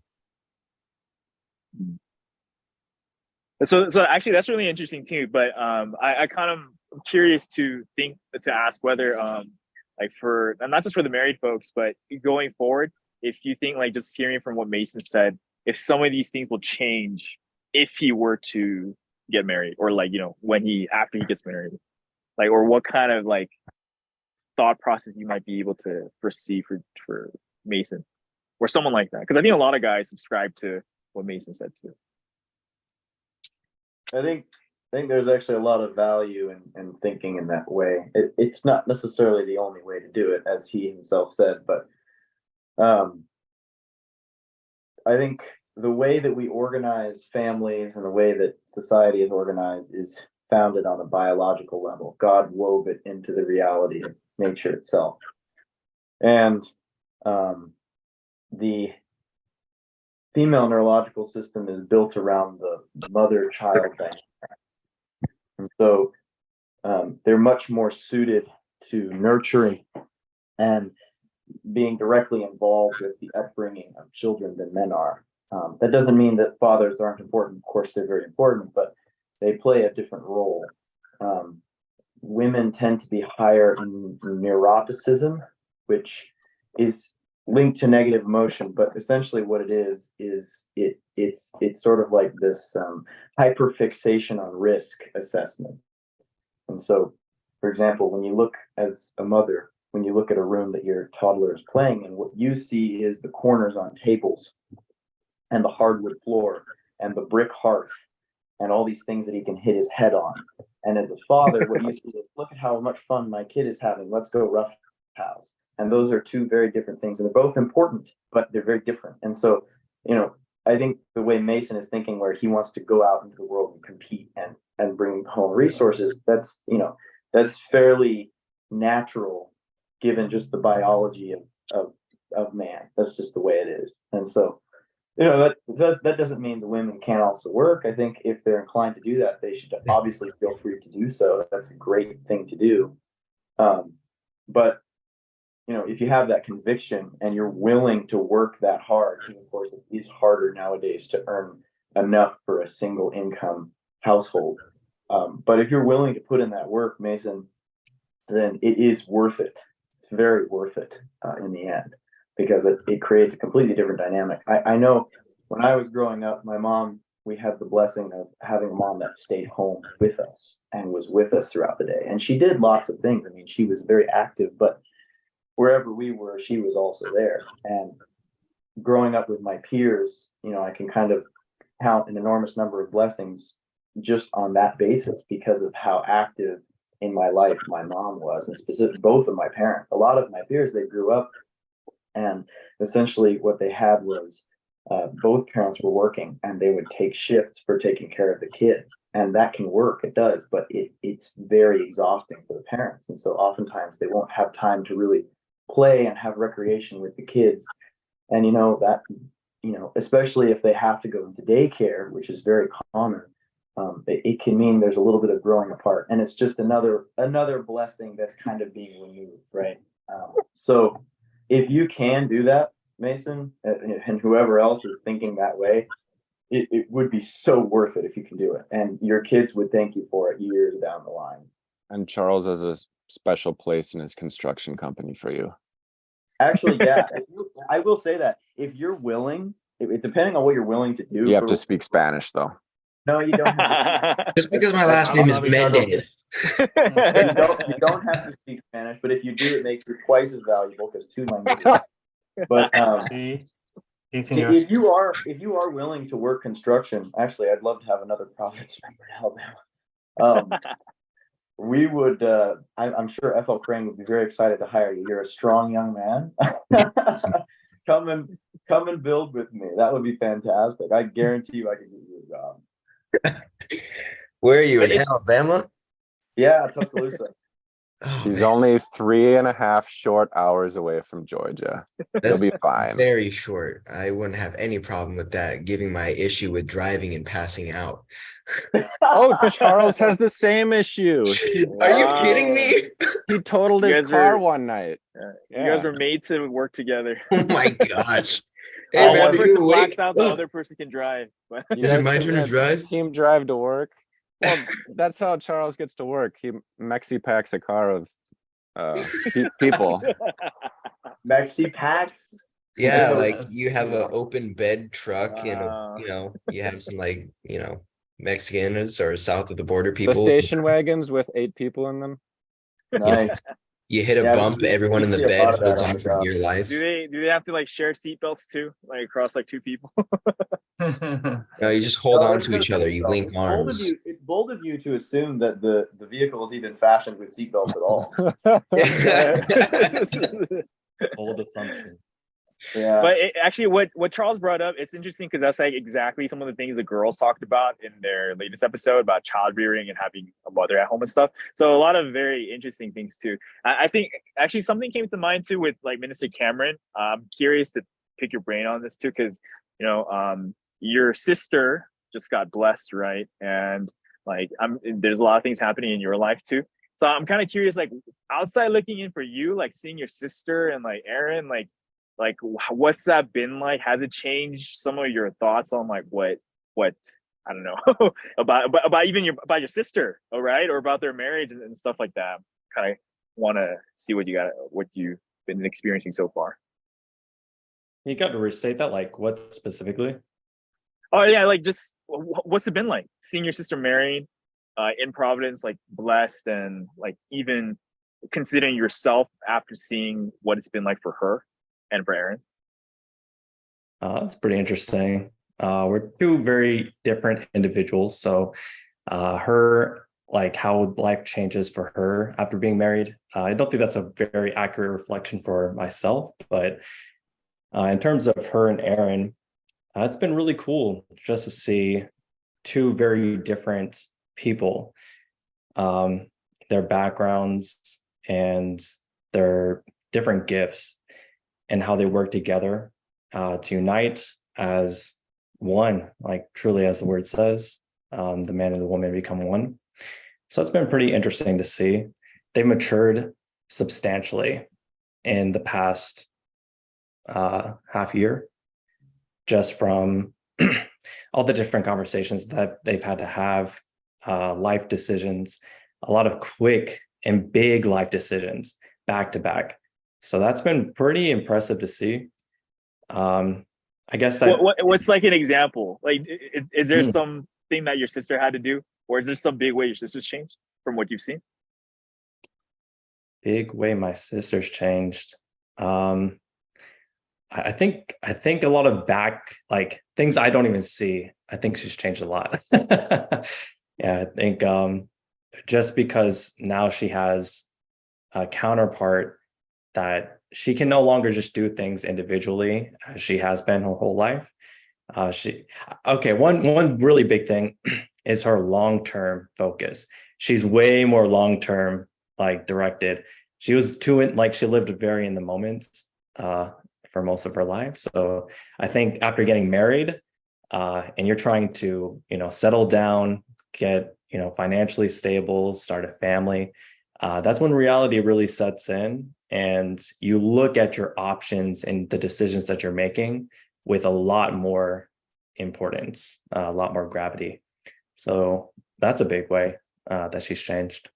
So actually, that's really interesting too. But I kind of am curious to ask whether like for, and not just for the married folks, but going forward, if you think, like, just hearing from what Mason said, if some of these things will change if he were to get married, or like, when after he gets married, like, or what kind of like thought process you might be able to foresee for Mason or someone like that, because I think a lot of guys subscribe to what Mason said too. I think there's actually a lot of value in thinking in that way. It's not necessarily the only way to do it, as he himself said, but I think the way that we organize families and the way that society is organized is founded on a biological level. God wove it into the reality of nature itself. And the female neurological system is built around the mother-child dynamic. And so they're much more suited to nurturing and being directly involved with the upbringing of children than men are. That doesn't mean that fathers aren't important. Of course, they're very important, but they play a different role. Women tend to be higher in neuroticism, which is linked to negative emotion, but essentially what it is it's sort of like this hyperfixation on risk assessment. And so, for example, when you look as a mother, when you look at a room that your toddler is playing in, what you see is the corners on tables and the hardwood floor and the brick hearth and all these things that he can hit his head on. And as a father, what you see is, look at how much fun my kid is having. Let's go roughhouse. And those are two very different things, and they're both important, but they're very different. And so, I think the way Mason is thinking, where he wants to go out into the world and compete and bring home resources, that's fairly natural given just the biology of man. That's just the way it is. And so, that doesn't mean the women can't also work. I think if they're inclined to do that, they should obviously feel free to do so. That's a great thing to do. But if you have that conviction and you're willing to work that hard, because of course it is harder nowadays to earn enough for a single income household. But if you're willing to put in that work, Mason, then it is worth it. It's very worth it in the end, because it creates a completely different dynamic. I know when I was growing up, we had the blessing of having a mom that stayed home with us and was with us throughout the day. And she did lots of things. I mean, she was very active, but wherever we were, she was also there. And growing up with my peers, I can kind of count an enormous number of blessings just on that basis, because of how active in my life my mom was, and specifically both of my parents. A lot of my peers, they grew up, and essentially what they had was both parents were working, and they would take shifts for taking care of the kids. And that can work, it does, but it's very exhausting for the parents. And so oftentimes they won't have time to really play and have recreation with the kids. And especially if they have to go into daycare, which is very common, it can mean there's a little bit of growing apart, and it's just another blessing that's kind of being removed, right? So if you can do that, Mason, and whoever else is thinking that way, it would be so worth it if you can do it, and your kids would thank you for it years down the line. And Charles has a special place in his construction company for you. Actually, yeah, I will say that if you're willing, depending on what you're willing to do, you have to speak Spanish, though. No, you don't have to. Just because my last name is Mendez. You don't have to speak Spanish, but if you do, it makes you twice as valuable, because two languages. But if you are willing to work construction, actually, I'd love to have another Providence member in Alabama. We would. I'm sure FL Crane would be very excited to hire you. You're a strong young man. Come and build with me. That would be fantastic. I guarantee you, I could get you a job. Where are you, in Alabama? Yeah, Tuscaloosa. He's only 3.5 short hours away from Georgia. He'll be fine. Very short. I wouldn't have any problem with that, given my issue with driving and passing out. Oh, Charles has the same issue. Are you kidding me? He totaled his car one night. You guys were made to work together. Oh my gosh. Hey, one person blacks out, the other person can drive. Is it my turn to drive? Team drive to work. Well, that's how Charles gets to work. He Mexi packs a car of people. Mexi packs? Yeah, like you have an open bed truck, and you have some Mexicans or south of the border people. The station wagons with 8 people in them. Nice. You hit a bump, everyone in the bed holds on for dear life. Do they have to share seatbelts too, across 2 people? No, you just hold on to each other. You link arms. It's bold of you to assume that the vehicle is even fashioned with seatbelts at all. Bold assumption. Yeah. But actually, what Charles brought up, it's interesting because that's exactly some of the things the girls talked about in their latest episode about child rearing and having a mother at home and stuff. So a lot of very interesting things too. I think actually something came to mind too with Minister Cameron. I'm curious to pick your brain on this too, because your sister just got blessed, right? And there's a lot of things happening in your life too. So I'm kind of curious, outside looking in for you, seeing your sister and Aaron, what's that been like? Has it changed some of your thoughts on what I don't know about even about your sister, all right, or about their marriage and stuff like that? Kind of want to see what you've been experiencing so far. You got to restate that, what specifically? Oh yeah, just what's it been like seeing your sister married in Providence, blessed, and even considering yourself after seeing what it's been like for her and for Aaron? That's pretty interesting. We're two very different individuals. So her like how life changes for her after being married. I don't think that's a very accurate reflection for myself, but in terms of her and Aaron, it's been really cool just to see two very different people, their backgrounds and their different gifts, and how they work together to unite as one, like truly as the word says, the man and the woman become one. So it's been pretty interesting to see. They matured substantially in the past half year, just from all the different conversations that they've had to have, life decisions, a lot of quick and big life decisions back to back. So that's been pretty impressive to see. I guess that what's like an example? Like, is there something that your sister had to do, or is there some big way your sister's changed from what you've seen? big way my sister's changed. I think a lot of back, like things I don't even see. I think she's changed a lot. Yeah, I think just because now she has a counterpart that she can no longer just do things individually as she has been her whole life. One really big thing is her long-term focus. She's way more long-term, like directed. She was she lived very in the moment for most of her life. So I think after getting married, and you're trying to, settle down, get, financially stable, start a family, that's when reality really sets in, and you look at your options and the decisions that you're making with a lot more importance, a lot more gravity. So that's a big way that she's changed.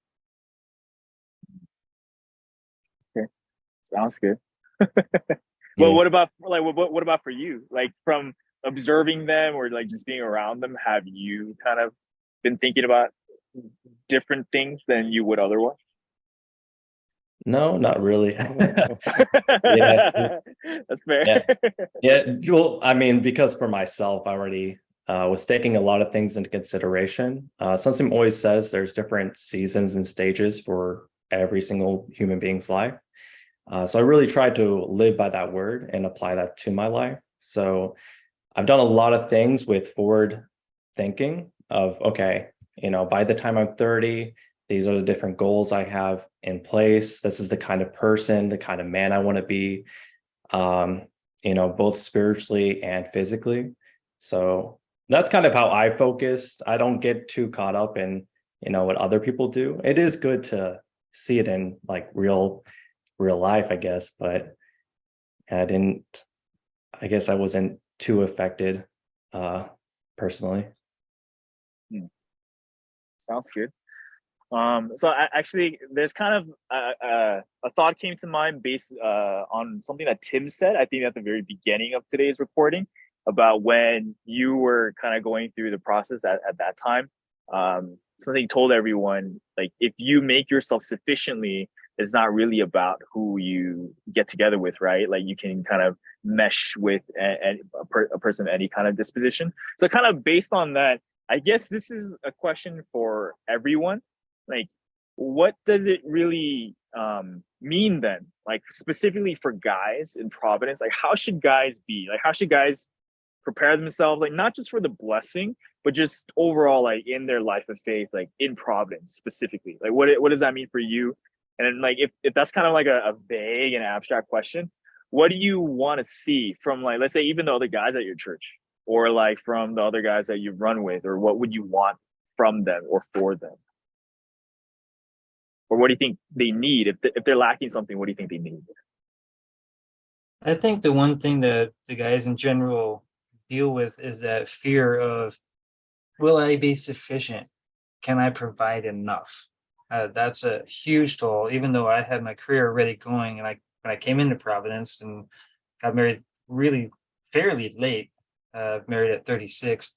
Okay, sounds good. Yeah. Well, what about what about for you? Like, from observing them or like just being around them, have you kind of been thinking about different things than you would otherwise? No, not really. Yeah, that's fair. Yeah. Yeah. Well, I mean, because for myself, I already was taking a lot of things into consideration. Something always says there's different seasons and stages for every single human being's life. So I really tried to live by that word and apply that to my life. So I've done a lot of things with forward thinking of, okay, by the time I'm 30, these are the different goals I have in place. This is the kind of person, the kind of man I want to be, both spiritually and physically. So that's kind of how I focused. I don't get too caught up in, what other people do. It is good to see it in like real life, I guess, but I guess I wasn't too affected personally. Sounds good. So actually, there's kind of a thought came to mind based on something that Tim said, I think at the very beginning of today's recording, about when you were kind of going through the process at that time. Something told everyone, like, if you make yourself sufficiently, it's not really about who you get together with, right? Like, you can kind of mesh with a person of any kind of disposition. So kind of based on that, I guess this is a question for everyone. Like, what does it really mean then? Like, specifically for guys in Providence, like, how should guys be? Like, how should guys prepare themselves? Like, not just for the blessing, but just overall, like, in their life of faith, like in Providence specifically. Like, what does that mean for you? And then, like, if that's kind of like a vague and abstract question, what do you want to see from, like, let's say, even the other guys at your church, or like from the other guys that you've run with, or what would you want from them or for them? Or what do you think they need? If they're lacking something, what do you think they need? I think the one thing that the guys in general deal with is that fear of, will I be sufficient? Can I provide enough? That's a huge toll. Even though I had my career already going, and when I came into Providence and got married really fairly late, married at 36,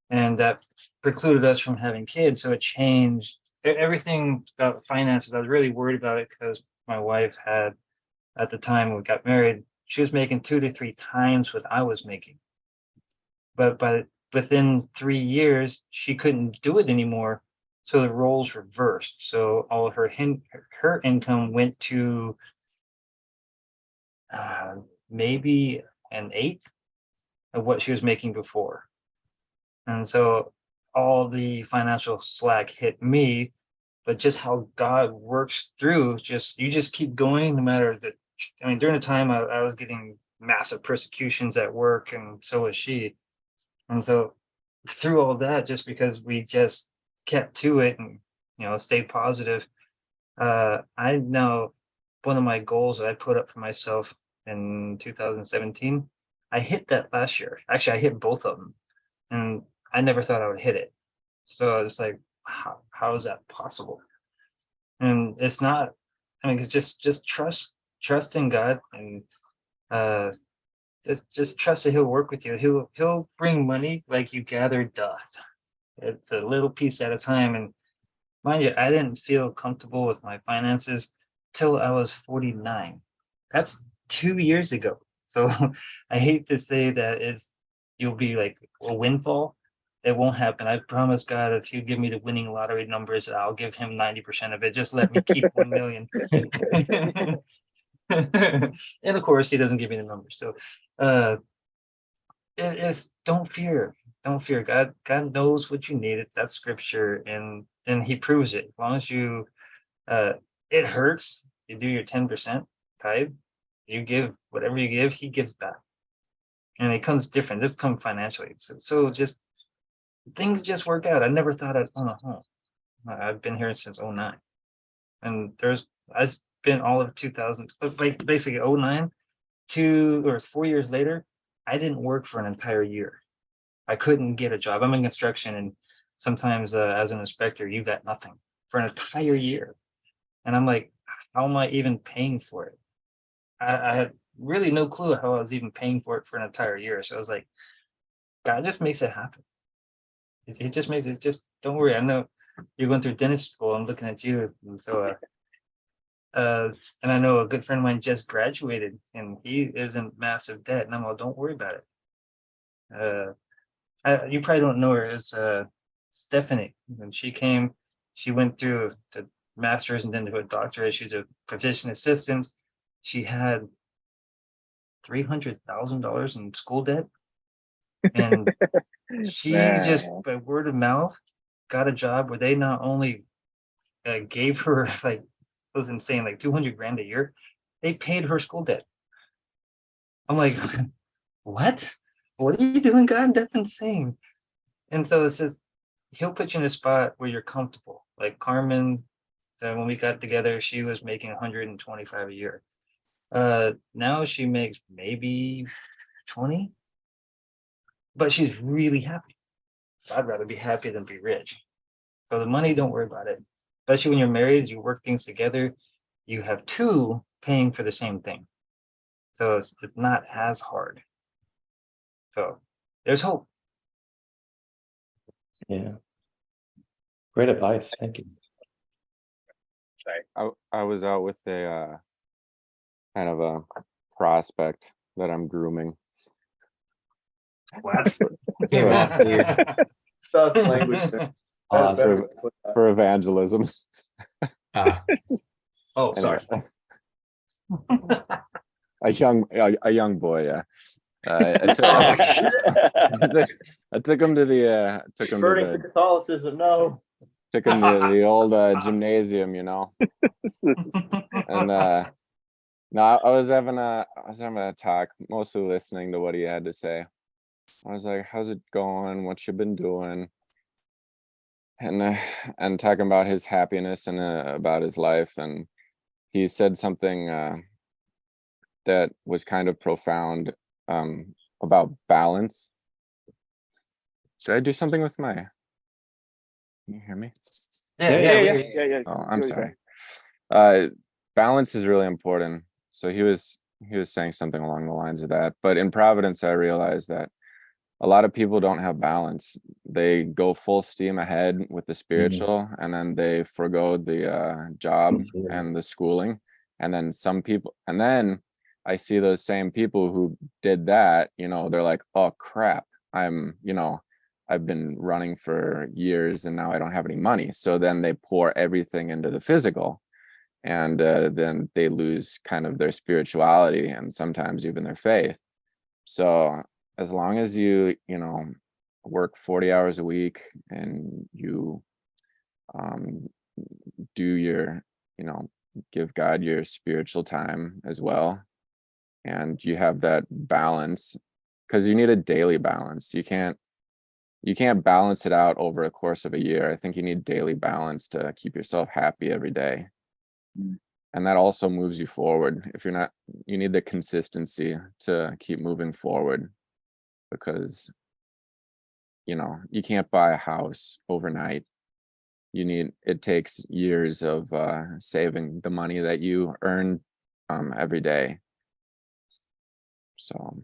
and that precluded us from having kids. So it changed everything about finances. I was really worried about it because my wife had, at the time when we got married, she was making 2 to 3 times what I was making. But within 3 years, she couldn't do it anymore So the roles reversed. So all of her income went to maybe an eighth of what she was making before. And so all the financial slack hit me, but just how God works through, you just keep going no matter the, I mean, during the time I was getting massive persecutions at work, and so was she. And so through all that, just because we just kept to it and, stayed positive, I know one of my goals that I put up for myself in 2017, I hit that last year. Actually, I hit both of them, and I never thought I would hit it. So it's like, how is that possible? And it's not. I mean, it's just trust in God, and uh, just trust that He'll work with you. He'll bring money like you gather dust. It's a little piece at a time. And mind you, I didn't feel comfortable with my finances till I was 49. That's 2 years ago. So I hate to say that you'll be like a windfall. It won't happen. I promise God, if you give me the winning lottery numbers, I'll give him 90% of it. Just let me keep 1 million. And of course, he doesn't give me the numbers. So it's don't fear. Don't fear. God knows what you need. It's that scripture, and he proves it. As long as you it hurts, you do your 10% tithe, you give whatever you give, he gives back. And it comes different. This comes financially. So just things just work out. I never thought I'd own a home. I've been here since 09. And I spent all of 2000, basically 09, 2 or 4 years later, I didn't work for an entire year. I couldn't get a job. I'm in construction, and sometimes as an inspector, you got nothing for an entire year. And I'm like, how am I even paying for it? I had really no clue how I was even paying for it for an entire year. So I was like, God just makes it happen. It just makes it, just don't worry. I know you're going through dentist school. I'm looking at you. And so, and I know a good friend of mine just graduated, and he is in massive debt. And I'm like, don't worry about it. You probably don't know her. It's Stephanie. When she came, she went through the master's and then to a doctorate. She's a physician assistant. She had $300,000 in school debt, and she just by word of mouth got a job where they not only gave her like, it was insane, like 200 grand a year. They paid her school debt. I'm like, what? What are you doing, God? That's insane. And so it's just, he'll put you in a spot where you're comfortable. Like Carmen, when we got together, she was making 125 a year. Now she makes maybe 20, but she's really happy. I'd rather be happy than be rich. So the money, don't worry about it. Especially when you're married, you work things together. You have two paying for the same thing. So it's not as hard. So there's hope. Yeah. Great advice. Thank you. I was out with a kind of a prospect that I'm grooming. What? Came off here. Thus language. For evangelism. Oh, sorry. A young boy, yeah. I took him to the Converting to Catholicism, no. took him to the old gymnasium, and no, I was having a talk, mostly listening to what he had to say. I was like, how's it going? What you been doing? And talking about his happiness and about his life. And he said something that was kind of profound about balance. Should I do something with my, can you hear me? Yeah. Oh, I'm sorry. Balance is really important. So he was saying something along the lines of that. But in Providence, I realized that a lot of people don't have balance. They go full steam ahead with the spiritual, and then they forgo the job and the schooling. And then I see those same people who did that, they're like, oh crap, I'm I've been running for years and now I don't have any money. So then they pour everything into the physical, and then they lose kind of their spirituality and sometimes even their faith. So as long as you work 40 hours a week and you do your, give God your spiritual time as well, and you have that balance, because you need a daily balance. You can't balance it out over a course of a year. I think you need daily balance to keep yourself happy every day. And that also moves you forward. If you're not, you need the consistency to keep moving forward, because you can't buy a house overnight. It takes years of saving the money that you earn every day. So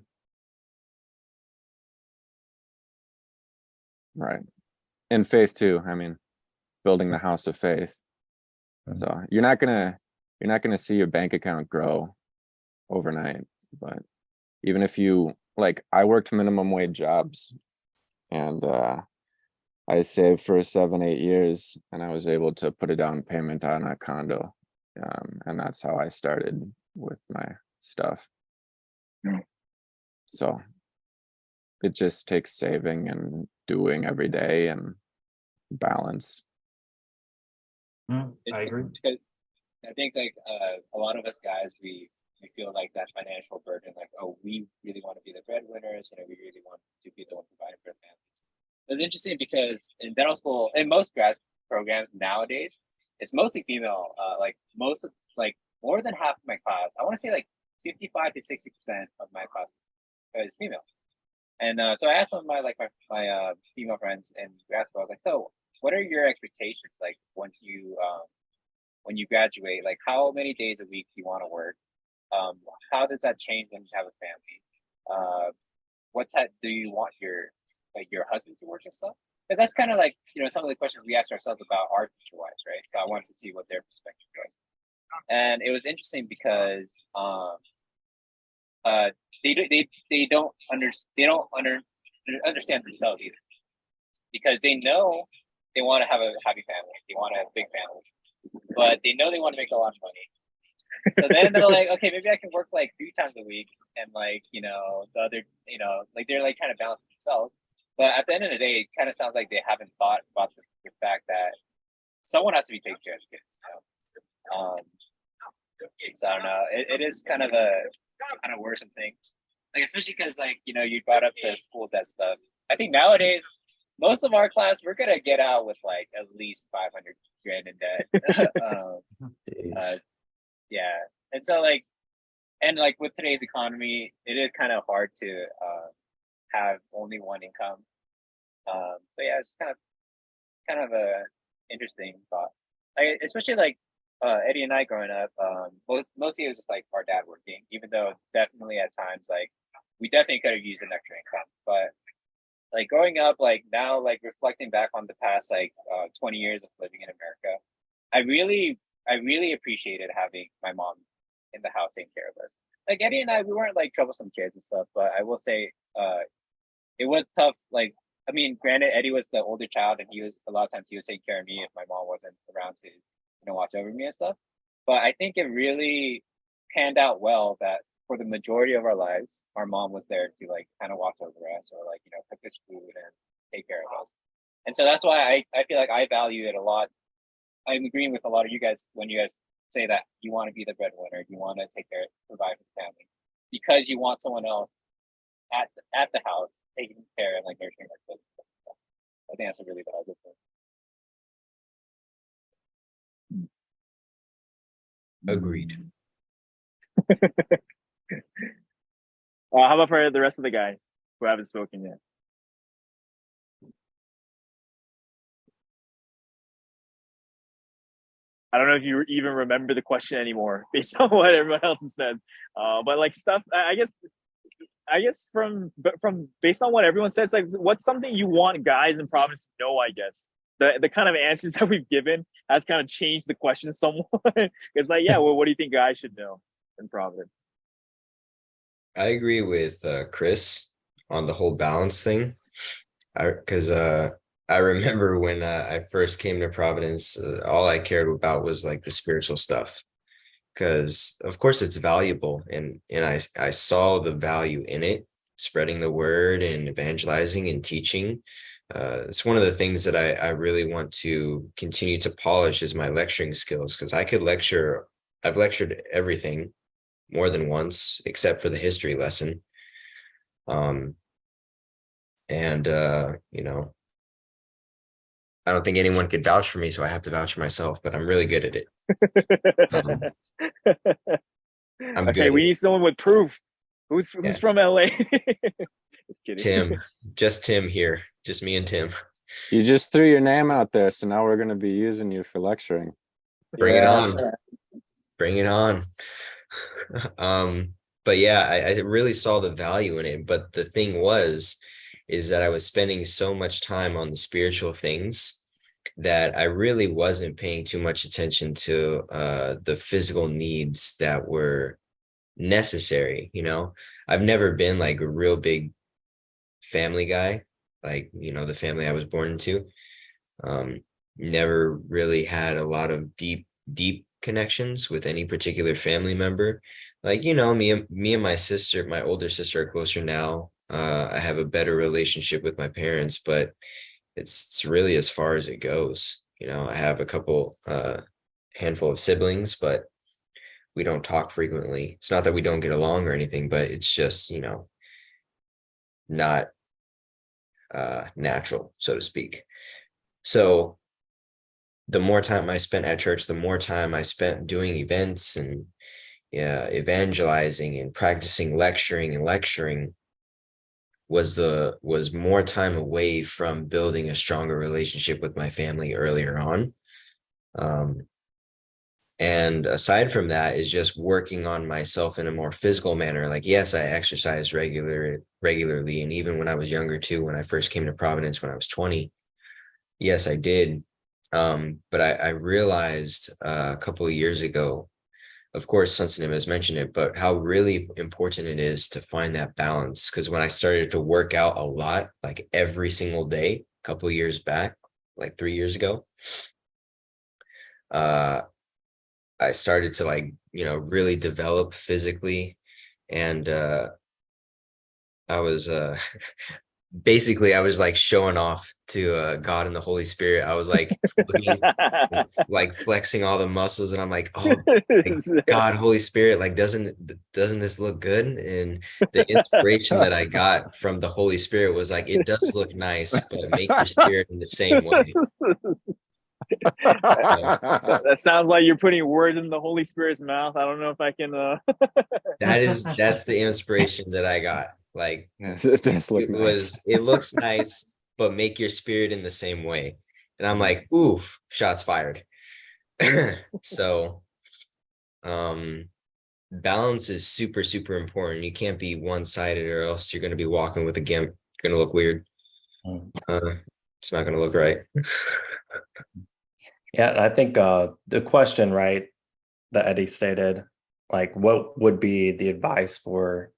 right. And faith too. I mean, building the house of faith. So you're not gonna see your bank account grow overnight. But even if you, like, I worked minimum wage jobs, and I saved for 7-8 years, and I was able to put a down payment on a condo. And that's how I started with my stuff. So it just takes saving and doing every day and balance. I agree. Because I think like a lot of us guys, we feel like that financial burden, like, oh, we really want to be the breadwinners, we really want to be the one providing for the families. It's interesting because in dental school, in most grad programs nowadays, it's mostly female. More than half of my class, I want to say like 55 to 60% of my class is female. And so I asked some of my female friends in grad school, I was like, so what are your expectations? Like once you when you graduate, like how many days a week do you want to work? How does that change when you have a family? What type do you want your husband to work and stuff? Because that's kind of like, some of the questions we asked ourselves about our future wives, right? So I wanted to see what their perspective was. And it was interesting because they don't understand themselves either, because they know they want to have a happy family, they want to have a big family, but they know they want to make a lot of money. So then they're like, okay, maybe I can work like 3 times a week, and the other, they're like trying to balance themselves. But at the end of the day, it kind of sounds like they haven't thought about the fact that someone has to be taking care of the kids. So I don't know. It is kind of a worrisome thing, like especially because you brought up the school debt stuff. I think nowadays most of our class, we're gonna get out with like at least 500 grand in debt. Yeah, and so with today's economy, it is kind of hard to have only one income. So yeah, it's kind of a interesting thought. Especially Eddie and I growing up, mostly it was just like our dad working, even though definitely at times we definitely could have used an extra income. But growing up, now, reflecting back on the past 20 years of living in America, I really appreciated having my mom in the house taking care of us. Like Eddie and I, we weren't troublesome kids and stuff, but I will say it was tough. Granted, Eddie was the older child, and a lot of times he was taking care of me if my mom wasn't around to watch over me and stuff. But I think it really panned out well that for the majority of our lives, our mom was there to kind of watch over us, or cook us food and take care of us. And so that's why I feel like I value it a lot. I'm agreeing with a lot of you guys when you guys say that you want to be the breadwinner, you want to provide for the family, because you want someone else at the house taking care and nurturing our kids. I think that's a really valuable thing. Agreed. How about for the rest of the guys who haven't spoken yet? I don't know if you even remember the question anymore based on what everyone else has said. But stuff, I guess from based on what everyone says, what's something you want guys in Providence to know? I guess the kind of answers that we've given has kind of changed the question somewhat. It's what do you think guys should know in Providence? I agree with Chris on the whole balance thing. Because I remember when I first came to Providence, all I cared about was like the spiritual stuff. Because of course it's valuable, and I saw the value in it, spreading the word and evangelizing and teaching. It's one of the things that I really want to continue to polish is my lecturing skills, because I could lecture. I've lectured everything more than once, except for the history lesson. And you know, I don't think anyone could vouch for me, so I have to vouch for myself, but I'm really good at it. Um, I'm good Okay, at we it. need someone with proof. Who's Yeah. from LA? Just kidding. Tim, just Tim here, just me and Tim. You just threw your name out there, so now we're going to be using you for lecturing. Bring it Yeah, on. Bring it on. But yeah, I really saw the value in it. But the thing is that I was spending so much time on the spiritual things that I really wasn't paying too much attention to the physical needs that were necessary. You know, I've never been like a real big family guy, like, you know, the family I was born into. Um, Never really had a lot of deep connections with any particular family member. Like, you know, me and my sister, my older sister, are closer now. I have a better relationship with my parents, but it's really as far as it goes. You know, I have a couple handful of siblings, but we don't talk frequently. It's not that we don't get along or anything, but it's just, you know, not natural, so to speak. So the more time I spent at church, the more time I spent doing events and evangelizing and practicing lecturing and lecturing was more time away from building a stronger relationship with my family earlier on. And aside from that is just working on myself in a more physical manner. Like, yes, I exercise regularly. And even when I was younger too, when I first came to Providence, when I was 20, yes, I did. But I realized a couple of years ago, of course, Sunsonim has mentioned it, but how really important it is to find that balance. Because when I started to work out a lot, like every single day, a couple of years back, like 3 years ago, I started to, like, you know, really develop physically. And I was basically I was like showing off to God and the Holy Spirit. I was like looking, like flexing all the muscles, and I'm like, oh, like, God, Holy Spirit, like doesn't this look good? And the inspiration that I got from the Holy Spirit was like, it does look nice, but make your spirit in the same way. That sounds like you're putting words in the Holy Spirit's mouth. I don't know if I can. That's the inspiration that I got. Like, Yes, it does look nice. it looks nice, but make your spirit in the same way. And I'm like, oof, shots fired. So balance is super, super important. You can't be one-sided, or else you're going to be walking with a gimp. You're going to look weird. It's not going to look right. Yeah, I think the question, right, that Eddie stated, like, what would be the advice for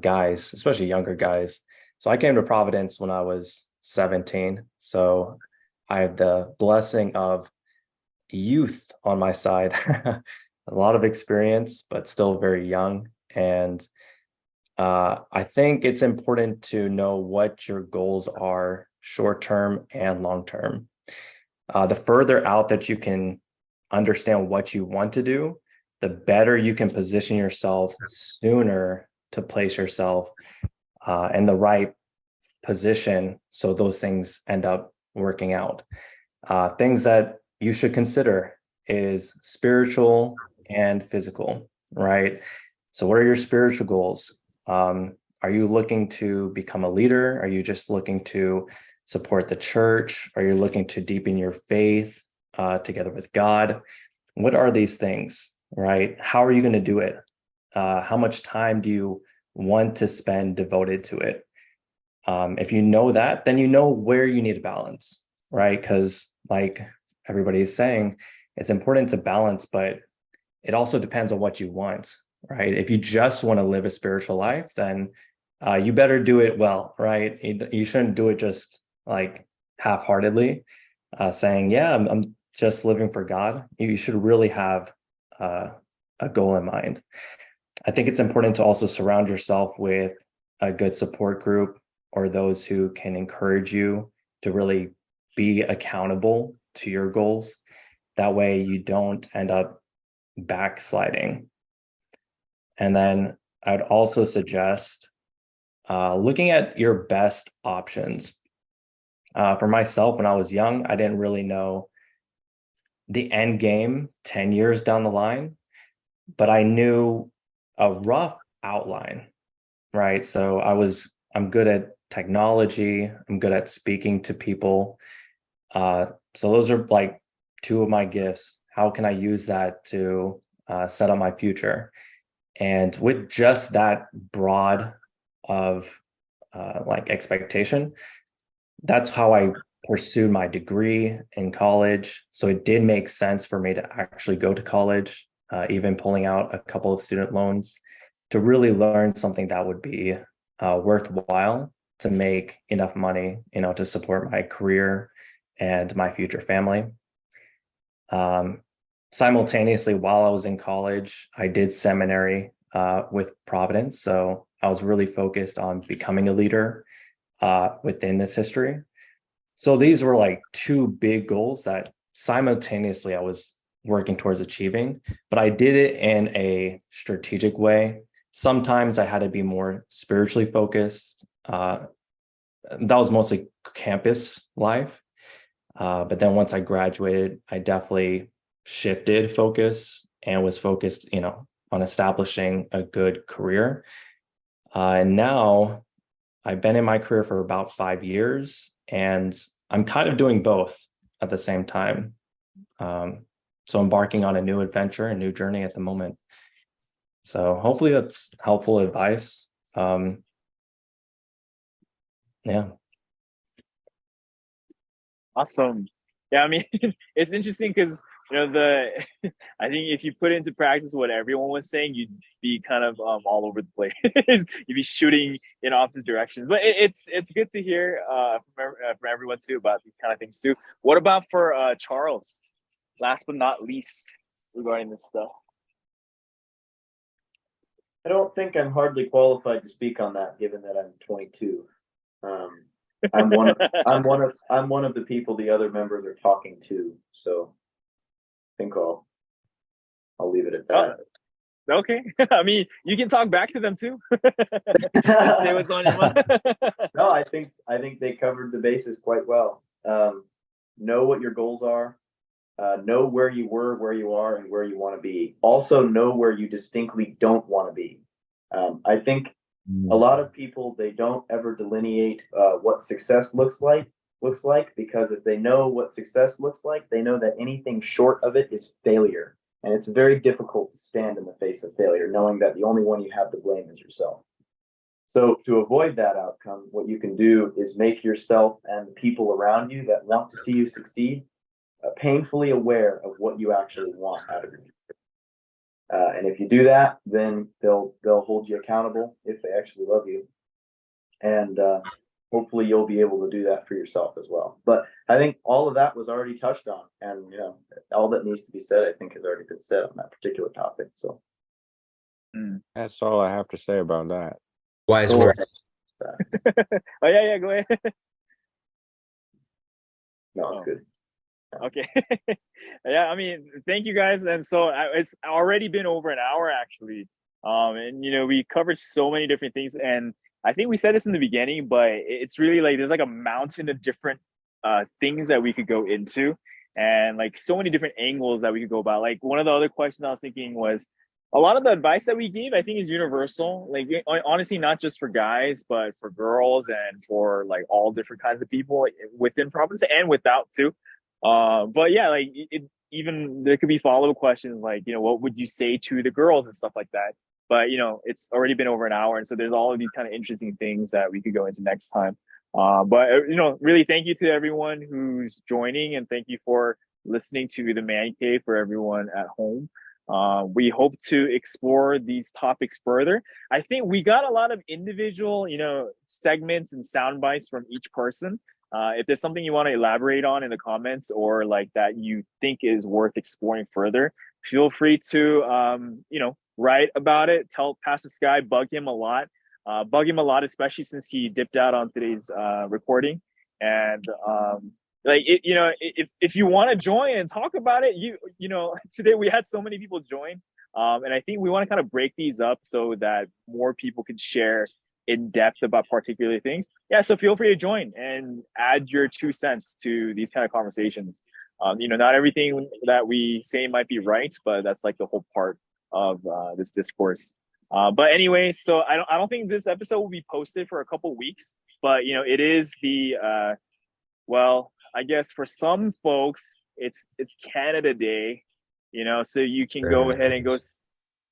guys, especially younger guys? So I came to Providence when I was 17. So I had the blessing of youth on my side, a lot of experience, but still very young. And I think it's important to know what your goals are, short term and long term. The further out that you can understand what you want to do, the better you can position yourself sooner to place yourself in the right position, so those things end up working out. Things that you should consider is spiritual and physical, right? So what are your spiritual goals? Are you looking to become a leader? Are you just looking to support the church? Are you looking to deepen your faith together with God? What are these things, right? How are you going to do it? How much time do you want to spend devoted to it? If you know that, then you know where you need to balance, right? Because like everybody is saying, it's important to balance, but it also depends on what you want, right? If you just want to live a spiritual life, then you better do it well, right? You shouldn't do it just like half-heartedly, saying, yeah, I'm just living for God. You should really have a goal in mind. I think it's important to also surround yourself with a good support group or those who can encourage you to really be accountable to your goals. That way you don't end up backsliding. And then I'd also suggest looking at your best options. For myself, when I was young, I didn't really know the end game 10 years down the line, but I knew a rough outline, right? So I'm good at technology, I'm good at speaking to people. So those are like two of my gifts. How can I use that to set up my future? And with just that broad of like expectation, that's how I pursued my degree in college. So it did make sense for me to actually go to college, even pulling out a couple of student loans to really learn something that would be worthwhile to make enough money, to support my career and my future family. Simultaneously, while I was in college, I did seminary with Providence. So I was really focused on becoming a leader within this history. So these were like two big goals that simultaneously I was working towards achieving, but I did it in a strategic way. Sometimes I had to be more spiritually focused. That was mostly campus life. But then once I graduated, I definitely shifted focus and was focused, on establishing a good career. And now I've been in my career for about 5 years, and I'm kind of doing both at the same time. So embarking on a new adventure, a new journey at the moment. So hopefully that's helpful advice. Yeah. Awesome. Yeah, I mean, it's interesting because I think if you put into practice what everyone was saying, you'd be kind of all over the place. You'd be shooting in opposite directions. But it's good to hear from everyone too about these kind of things too. What about for Charles? Last but not least, regarding this stuff. I don't think I'm hardly qualified to speak on that, given that I'm 22. I'm one of the people the other members are talking to, so I think I'll leave it at that. Okay. I mean, you can talk back to them too. And say what's on your mind. No, I think they covered the bases quite well. Know what your goals are. Know where you were, where you are, and where you want to be. Also know where you distinctly don't want to be. I think a lot of people, they don't ever delineate what success looks like, because if they know what success looks like, they know that anything short of it is failure. And it's very difficult to stand in the face of failure, knowing that the only one you have to blame is yourself. So to avoid that outcome, what you can do is make yourself and the people around you that want to see you succeed painfully aware of what you actually want out of your future. And if you do that, then they'll hold you accountable if they actually love you. And hopefully you'll be able to do that for yourself as well. But I think all of that was already touched on, and all that needs to be said, I think, has already been said on that particular topic. So That's all I have to say about that. Wise Cool. words. Oh yeah, go ahead. No, it's good. Okay. Yeah, I mean, thank you guys. And so it's already been over an hour actually. And we covered so many different things, and I think we said this in the beginning, but it's really like there's like a mountain of different things that we could go into, and like so many different angles that we could go about. Like one of the other questions I was thinking was a lot of the advice that we gave, I think, is universal. Like honestly, not just for guys, but for girls and for like all different kinds of people within Providence and without too. But yeah, like even there could be follow-up questions like, what would you say to the girls and stuff like that. But it's already been over an hour, and so there's all of these kind of interesting things that we could go into next time. But really, thank you to everyone who's joining, and thank you for listening to the Man Cave for everyone at home. We hope to explore these topics further. I think we got a lot of individual, segments and sound bites from each person. If there's something you want to elaborate on in the comments or like that you think is worth exploring further, feel free to, write about it. Tell Pastor Sky, bug him a lot. Especially since he dipped out on today's recording. And if you want to join and talk about it, today we had so many people join, and I think we want to kind of break these up so that more people can share in depth about particular things. Yeah, so feel free to join and add your 2 cents to these kind of conversations. Not everything that we say might be right, but that's like the whole part of this discourse. But anyway, so I don't think this episode will be posted for a couple weeks, but it is the well, I guess for some folks it's Canada Day, so you can go ahead and go.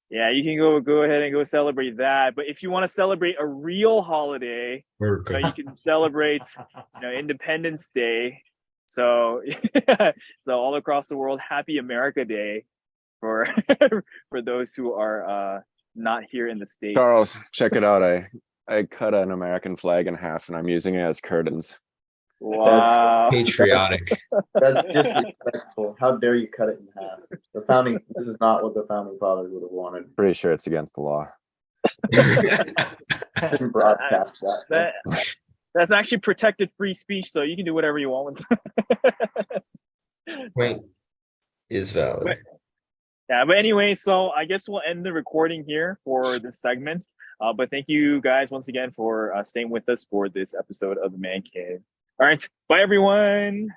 Yeah, you can go ahead and go celebrate that. But if you want to celebrate a real holiday, you can celebrate, Independence Day. So, so all across the world, Happy America Day for for those who are not here in the States. Charles, check it out. I cut an American flag in half and I'm using it as curtains. Wow. Patriotic. That's disrespectful. How dare you cut it in half? This is not what the founding fathers would have wanted. Pretty sure it's against the law. Didn't broadcast that. That's actually protected free speech, so you can do whatever you want with it. Point is valid. But anyway, so I guess we'll end the recording here for this segment. But thank you guys once again for staying with us for this episode of The Man Cave. All right. Bye, everyone.